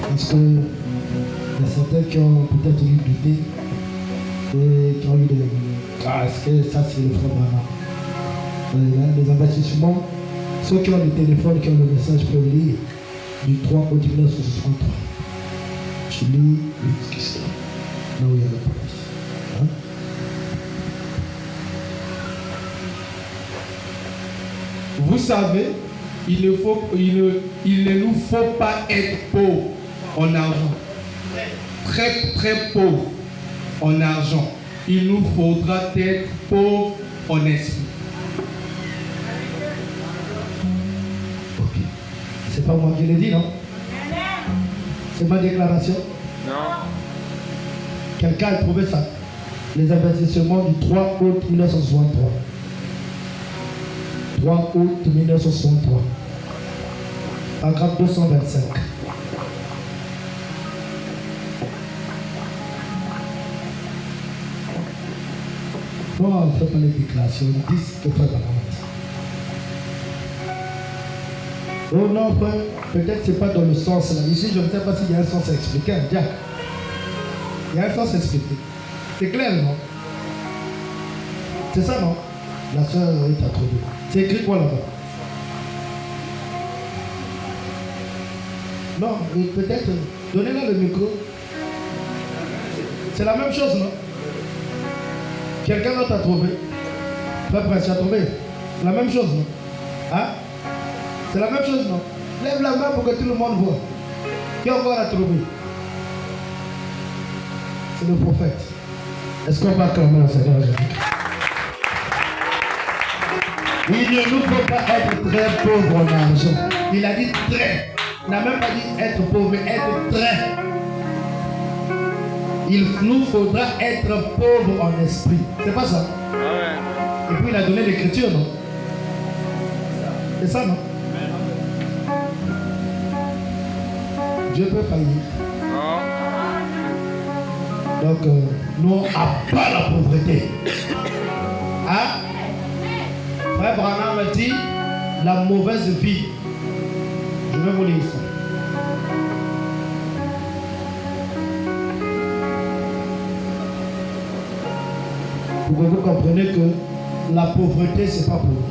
Parce que il y a certains qui ont peut-être eu douté et qui ont eu des... Ah, est-ce que ça c'est le frère Brana? Les investissements, ceux qui ont le téléphone, qui ont le message peuvent lire du 3 août 1963. Je lis une question. Là où il y a la place. Hein?
Vous savez, il ne nous faut pas être pauvres en argent. Très très pauvres en argent. Il nous faudra être pauvres en esprit.
Ok. C'est pas moi qui l'ai dit, non? C'est ma déclaration?
Non.
Quelqu'un a trouvé ça? Les investissements du 3 août 1963. 3 août 1963. Paragraphe 225. Non, on ne fait pas les déclarations. On dit ce que fait la Oh non, frère, peut-être que ce n'est pas dans le sens là. Ici, je ne sais pas s'il y a un sens expliqué. Tiens. Il y a un sens expliqué. C'est clair, non? C'est ça, non? La soeur t'a trouvé. C'est écrit quoi là-bas? Non, peut-être. Donnez-leur le micro. C'est la même chose, non? Quelqu'un d'autre a trouvé. Frère Prince, tu as trouvé? C'est la même chose, non? Hein? C'est la même chose, non? Lève la main pour que tout le monde voit. Qui encore a trouvé? C'est le prophète. Est-ce qu'on va acclamer le Seigneur aujourd'hui? Il ne nous faut pas être très pauvres en argent. Il a dit très. Il n'a même pas dit être pauvre, mais être très. Il nous faudra être pauvres en esprit. C'est pas ça? Et puis il a donné l'écriture, non? C'est ça, non? Dieu peut faillir. Donc, nous, on abat la pauvreté. Hein? Frère Branham a dit la mauvaise vie. Je vais vous lire ça. Pour que vous compreniez que la pauvreté, c'est pas pour vous.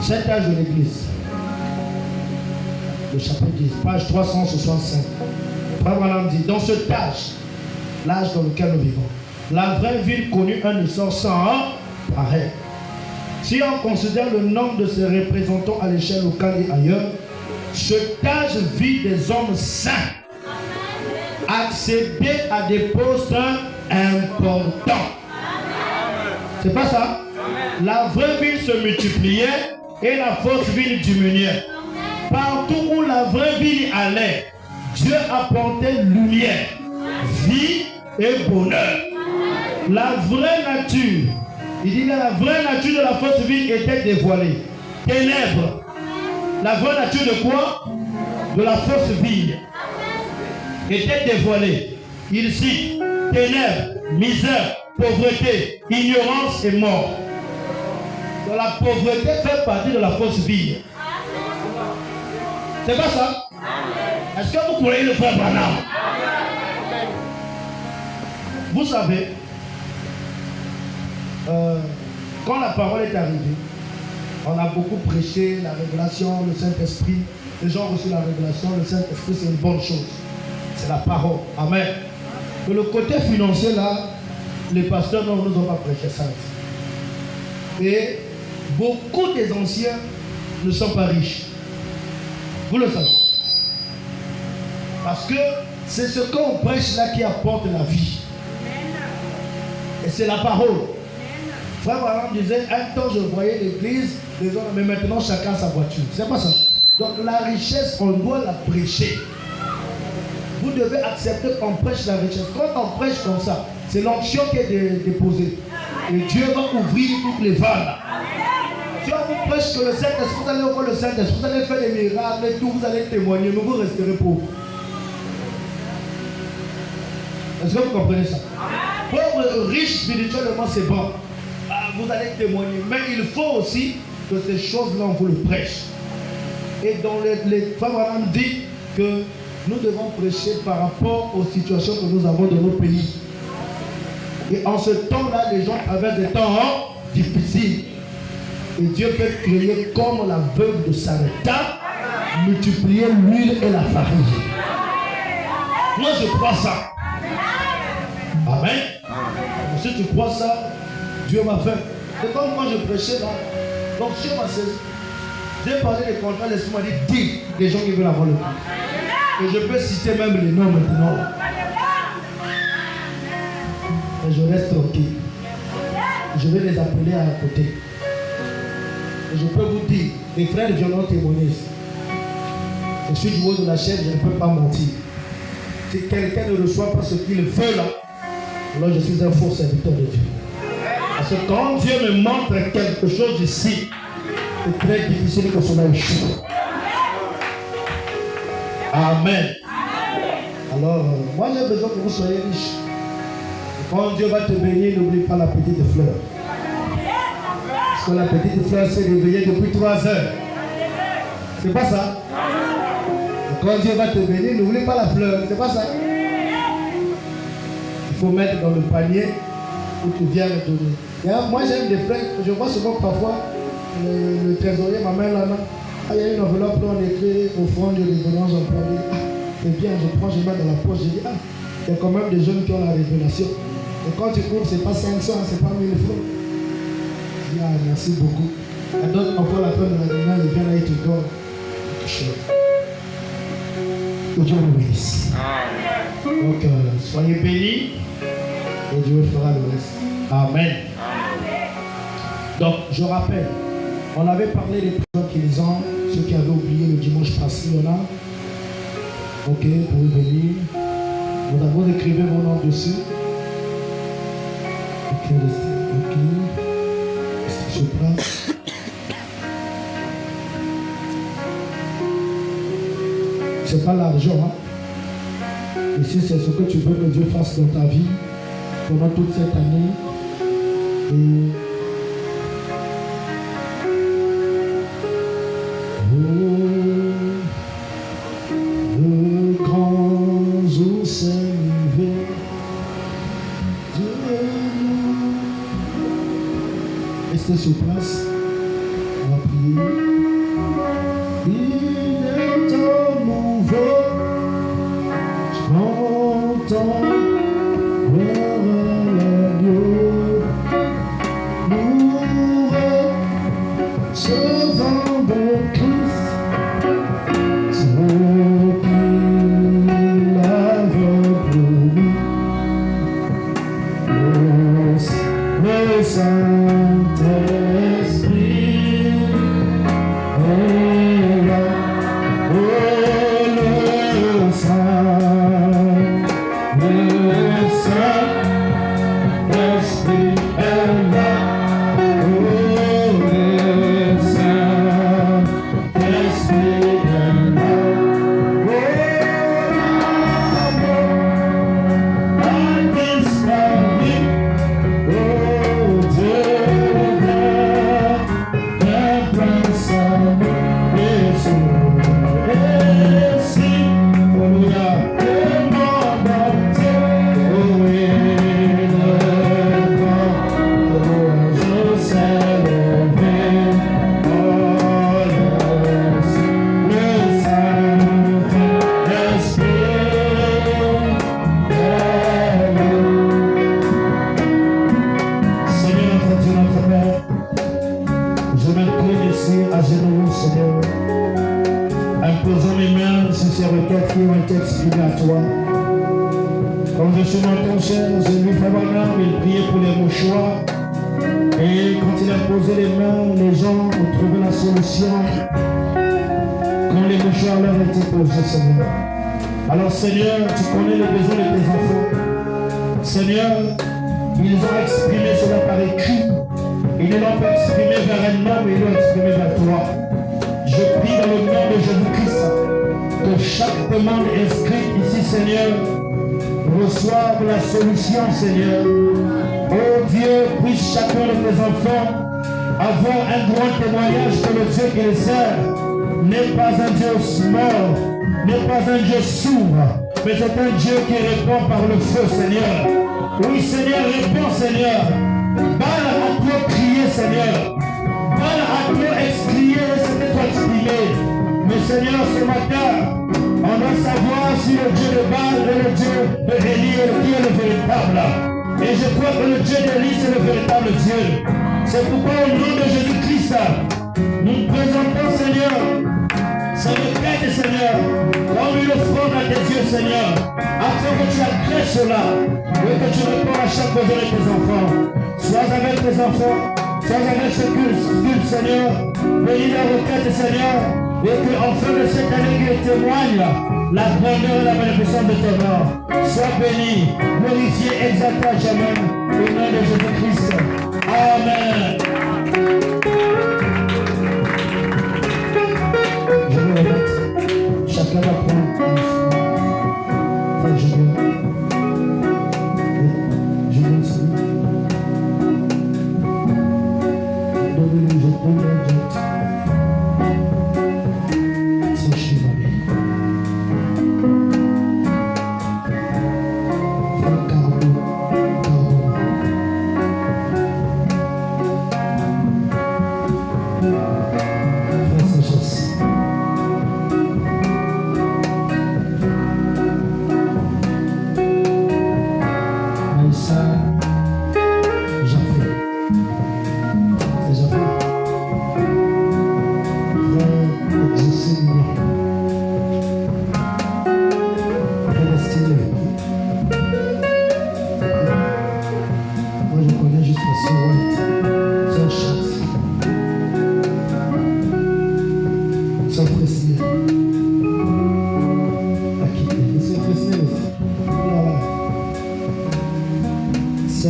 Cet âge de l'Église, le chapitre 10, page 365. Frère Branham dit, dans cet âge, l'âge dans lequel nous vivons, la vraie ville connut un essor sans pareil. Si on considère le nombre de ses représentants à l'échelle locale et ailleurs, cet âge vit des hommes saints accéder à des postes importants. C'est pas ça? La vraie ville se multipliait et la fausse ville diminuait. Partout où la vraie ville allait, Dieu apportait lumière, vie et bonheur. La vraie nature, il dit que la vraie nature de la fausse ville était dévoilée. Ténèbres. La vraie nature de quoi? De la fausse ville était dévoilée. Il cite ténèbres, misère, pauvreté, ignorance et mort. Donc la pauvreté fait partie de la fausse ville. C'est pas ça? Est-ce que vous croyez le frère Branham? Vous savez, quand la parole est arrivée, on a beaucoup prêché la révélation, le Saint-Esprit. Les gens ont reçu la révélation, le Saint-Esprit, c'est une bonne chose. C'est la parole. Amen. Mais le côté financier, là, les pasteurs ne nous ont pas prêché ça. Et beaucoup des anciens ne sont pas riches. Vous le savez. Parce que c'est ce qu'on prêche là qui apporte la vie. Et c'est la parole. Frère Branham disait, un temps je voyais l'église, les gens, mais maintenant chacun sa voiture. C'est pas ça. Donc la richesse, on doit la prêcher. Vous devez accepter qu'on prêche la richesse. Quand on prêche comme ça, c'est l'onction qui est déposée. Et Dieu va ouvrir toutes les vannes. Si on vous prêche que le Saint-Esprit, vous allez voir le Saint-Esprit, vous allez faire des miracles et tout, vous allez témoigner, mais vous resterez pauvres. Est-ce que vous comprenez ça? Pauvre, riche spirituellement, c'est bon. Vous allez témoigner. Mais il faut aussi que ces choses-là, on vous le prêche. Et dans les femmes, on dit que nous devons prêcher par rapport aux situations que nous avons dans nos pays. Et en ce temps-là, les gens traversent des temps difficiles. Et Dieu peut créer comme la veuve de Sarepta, multiplier l'huile et la farine. Moi, je crois ça. Amen. Si tu crois ça, Dieu m'a fait. C'est comme quand je prêchais là. Donc sur ma saison, j'ai parlé des contrats, l'Esprit m'a dit, dis les gens qui veulent avoir le contrat. Et je peux citer même les noms maintenant. Et je reste tranquille. Je vais les appeler à côté. Et je peux vous dire, les frères violents témoignent. Je suis du haut de la chaîne, je ne peux pas mentir. Si quelqu'un ne reçoit pas ce qu'il veut là, alors je suis un faux serviteur de Dieu. Parce que quand Dieu me montre quelque chose ici, c'est très difficile que cela échoue. Amen. Alors, moi j'ai besoin que vous soyez riches. Et quand Dieu va te bénir, n'oublie pas la petite fleur. Parce que la petite fleur s'est réveillée depuis 3 heures. C'est pas ça? Et quand Dieu va te bénir, n'oublie pas la fleur. C'est pas ça? Il faut mettre dans le panier où tu viens me donner. Et moi j'aime des frères, je vois souvent parfois le trésorier m'amène là-bas. Il y a une enveloppe là, on écrit offrande de révélance en premier. C'est bien, je prends, je mets dans la poche, je dis, il y a quand même des jeunes qui ont la révélation. Et quand tu cours, c'est pas 500, c'est pas 1000 francs. Je dis, merci beaucoup. Et d'autres, encore la fin de la réunion, ils viennent là et tu donnes quelque chose. Que Dieu nous bénisse. Donc, soyez bénis. et Dieu fera le reste. Amen. Donc, je rappelle, on avait parlé des présents qu'ils ont, ceux qui avaient oublié le dimanche passé, on a. Ok, vous pouvez venir. Vous écrivez vos noms dessus. Ok, restez sur place. C'est pas l'argent, hein. Ici, c'est ce que tu veux que Dieu fasse dans ta vie pendant toute cette année. Et le grand jour s'est levé. Restez sur place. On va prier. Il est un nouveau. J'entends l'agneau. Nous recevons de Christ ce qu'il avait promis. Le Saint-Esprit est là. Oh, le Saint-Esprit est là. Oh, le Saint-Esprit est là. Oh, l'amour a disparu. Oh, Dieu d'un prince et sur et si, alléluia, le monde entier, oh oui, le grand jour s'est levé, oh le Saint-Esprit est là. Seigneur, notre Dieu, notre Père, je m'incline ici à genoux, Seigneur, imposant mes mains sur ces requêtes qui ont été exprimées à toi. Quand je suis dans ton cher, j'ai lu Frère Branham, il priait pour les mouchoirs. Et quand il a posé les mains, les gens ont trouvé la solution quand les mouchoirs leur étaient posés, Seigneur. Alors Seigneur, tu connais les besoins de tes enfants. Seigneur, ils ont exprimé cela par écrit. Ils ne l'ont pas exprimé vers un homme, ils l'ont exprimé vers toi. Je prie dans le nom de Jésus-Christ que chaque demande inscrite ici, Seigneur, reçoive la solution, Seigneur. Oh Dieu, puisse chacun de tes enfants avoir un grand témoignage que le Dieu qui les sert n'est pas un Dieu mort, n'est pas un Dieu sourd, mais c'est un Dieu qui répond par le feu, Seigneur. Oui, Seigneur, réponds, Seigneur. Balle à toi crier, Seignur. Balle à toi exprimer, c'était toi exprimer. Mais Seigneur, ce matin, on doit savoir si le Dieu de Baal et le Dieu de Élie qui est le véritable. Et je crois que le Dieu d'Élie, c'est le véritable Dieu. C'est pourquoi au nom de Jésus-Christ, nous présentons, Seigneur, ce requête, Seigneur, comme une offrande à tes yeux, Seigneur, afin que tu agrées cela, et que tu réponds à chaque besoin de tes enfants. Sois avec tes enfants, sois avec ce culte, Seigneur, bénis la requête, Seigneur, et que en fin de cette année qui témoigne la grandeur et la bénédiction de ton nom. Sois béni, glorifié, exalté à jamais, au nom de Jésus-Christ. Amen. Je vais remettre, chacun va prendre un Julien. Julien, c'est donnez-lui, je donne un jet. C'est chez ma vie. Frère Carbo. Frère Sagesse.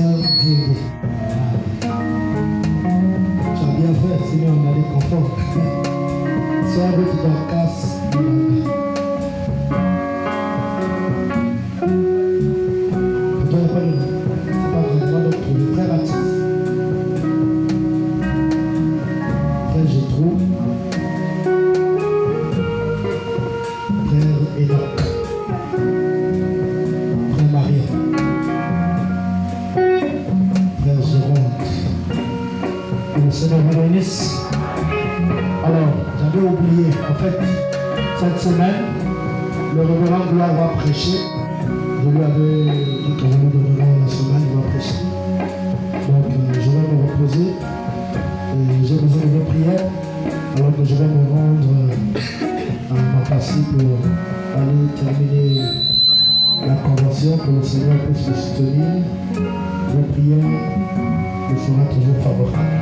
sœur Zélie. Tu as bien fait, sinon on a des conforts. Sœur de Dorcas. Alors, j'avais oublié, en fait, cette semaine, le révérend Gloire va prêcher. Je lui avais dit que je me donnerais la semaine, il va prêcher. Donc, je vais me reposer. Et j'ai besoin de prière, alors que je vais me rendre à ma partie pour aller terminer la convention, que le Seigneur puisse me soutenir. Vos prières me sera toujours favorable.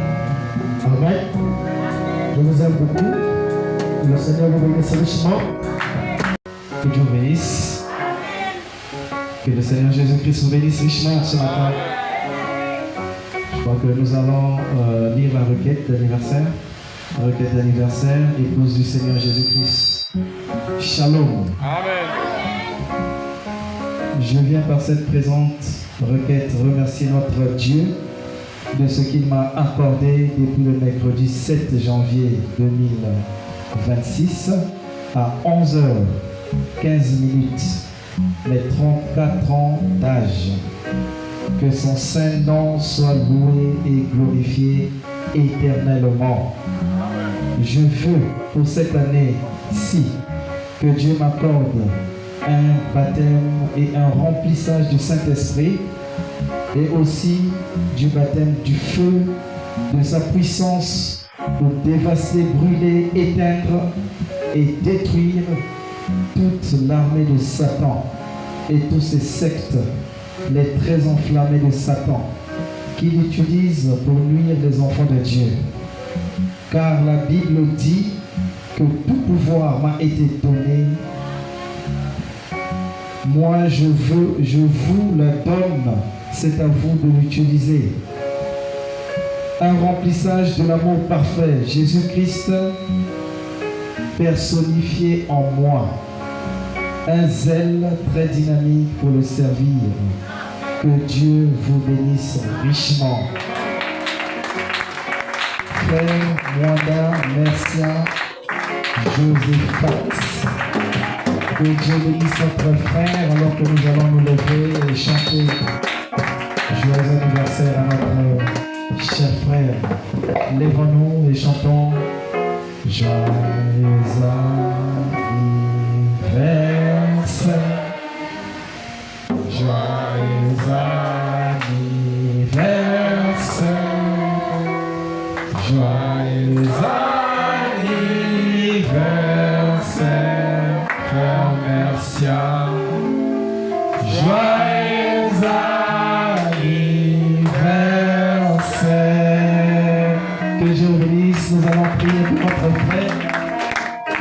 Amen. Je vous aime beaucoup. Le Seigneur vous bénisse richement.
Que Dieu vous bénisse. Que le Seigneur Jésus-Christ vous bénisse richement ce matin. Je crois que nous allons lire la requête d'anniversaire. La requête d'anniversaire, épouse du Seigneur Jésus-Christ. Shalom.
Amen.
Je viens par cette présente requête remercier notre Dieu de ce qu'il m'a accordé depuis le mercredi 7 janvier 2026 à 11h15, mes 34 ans d'âge. Que son saint nom soit loué et glorifié éternellement. Je veux pour cette année-ci que Dieu m'accorde un baptême et un remplissage du Saint-Esprit et aussi du baptême du feu, de sa puissance pour dévaster, brûler, éteindre et détruire toute l'armée de Satan et tous ces sectes, les très enflammés de Satan, qu'il utilise pour nuire les enfants de Dieu. Car la Bible dit que tout pouvoir m'a été donné. Moi, je vous le donne. C'est à vous de l'utiliser. Un remplissage de l'amour parfait, Jésus-Christ personnifié en moi. Un zèle très dynamique pour le servir. Que Dieu vous bénisse richement. Frère Mwanda, Mercia, Josephat. Que Dieu bénisse notre frère alors que nous allons nous lever et chanter. Joyeux anniversaire à notre cher frère. Lèvons-nous et chantons. Joyeux anniversaire. Joyeux anniversaire. Joyeux anniversaire, frère Mercia. Joyeux anniversaire. Que Dieu vous bénisse. Nous allons prier pour notre frère.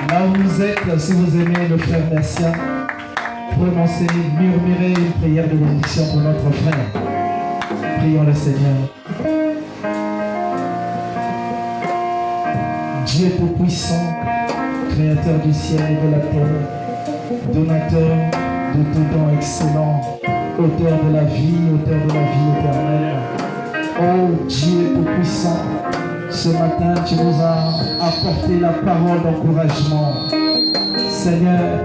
Là où vous êtes, si vous aimez le frère Mercia, prononcez, murmurez une prière de bénédiction pour notre frère. Prions le Seigneur. Dieu tout-puissant, créateur du ciel et de la terre, donateur de tout don excellent, auteur de la vie éternelle. Oh Dieu tout-puissant, ce matin tu nous as apporté la parole d'encouragement. Seigneur,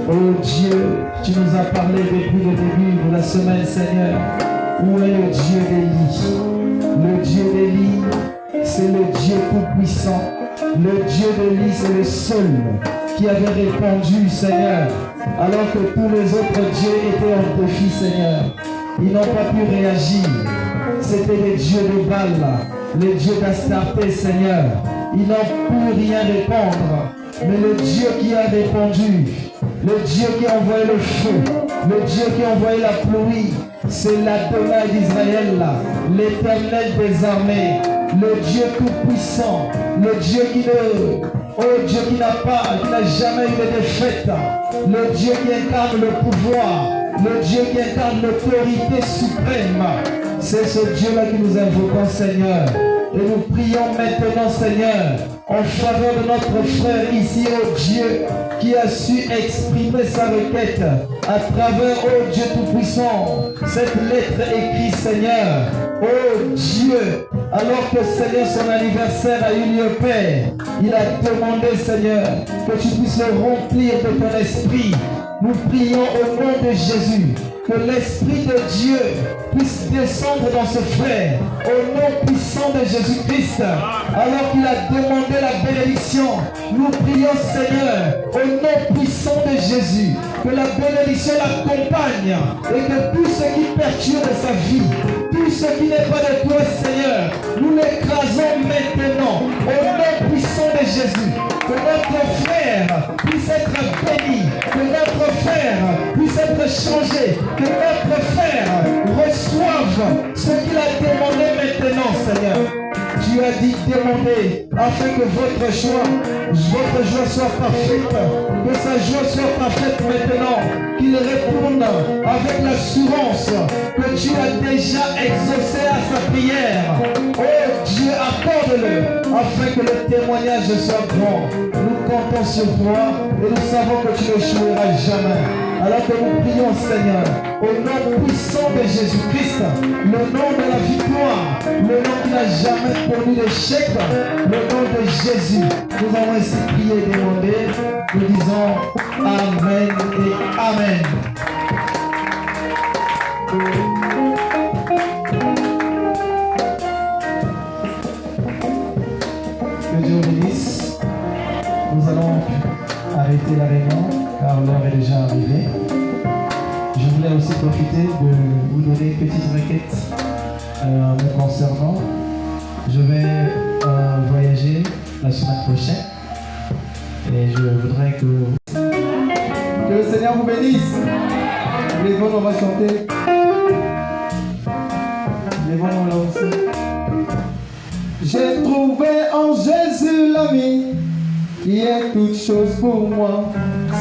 oh Dieu, tu nous as parlé depuis le début de la semaine, Seigneur. Où est le Dieu d'Élie? Le Dieu d'Élie, c'est le Dieu tout-puissant. Le Dieu d'Élie, c'est le seul qui avait répondu, Seigneur, alors que tous les autres dieux étaient en défi, Seigneur. Ils n'ont pas pu réagir. C'était les dieux de Baal, les dieux d'Astarté, Seigneur. Ils n'ont pu rien répondre. Mais le Dieu qui a répondu, le Dieu qui a envoyé le feu, le Dieu qui a envoyé la pluie, c'est l'Adonai d'Israël, l'Éternel des armées, le Dieu tout-puissant, le Dieu qui ne... Oh Dieu qui n'a jamais eu de défaite, le Dieu qui incarne le pouvoir, le Dieu qui incarne l'autorité suprême,
C'est ce Dieu-là que nous invoquons, Seigneur. Et nous prions maintenant, Seigneur, en faveur de notre frère ici, oh Dieu, qui a su exprimer sa requête à travers, oh Dieu Tout-Puissant, cette lettre écrite, Seigneur. Oh Dieu, alors que, Seigneur, son anniversaire a eu lieu, Père, il a demandé, Seigneur, que tu puisses le remplir de ton esprit. Nous prions au nom de Jésus, que l'Esprit de Dieu puisse descendre dans ce frère, au nom puissant de Jésus-Christ. Alors qu'il a demandé la bénédiction, nous prions, Seigneur, au nom puissant de Jésus, que la bénédiction l'accompagne et que tout ce qui perturbe sa vie, tout ce qui n'est pas de toi, Seigneur, nous l'écrasons maintenant, au nom puissant de Jésus. Que notre frère puisse être béni, que notre frère puisse être changé, que notre frère reçoive ce qu'il a demandé maintenant, Seigneur. Tu as dit demander afin que votre joie soit parfaite, que sa joie soit parfaite maintenant, qu'il réponde avec l'assurance que tu as déjà exaucé à sa prière. Oh Dieu, accorde-le afin que le témoignage soit grand. Nous comptons sur toi et nous savons que tu ne joueras jamais. Alors que nous prions, Seigneur, au nom puissant de Jésus-Christ, le nom de la victoire, le nom qui n'a jamais connu d'échec, le nom de Jésus. Nous avons ainsi prié et demandé. Nous disons Amen et Amen. Que Dieu vous bénisse. Nous allons arrêter la réunion car l'heure est déjà arrivée. Je voulais aussi profiter de vous donner une petite requête me concernant. Je vais voyager la semaine prochaine et je voudrais que le Seigneur vous bénisse. Les vents, on va chanter. Les vents, on va lancer. J'ai trouvé en Jésus l'ami qui est toute chose pour moi.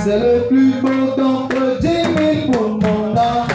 C'est le plus beau d'entre 10 000 pour mon âme.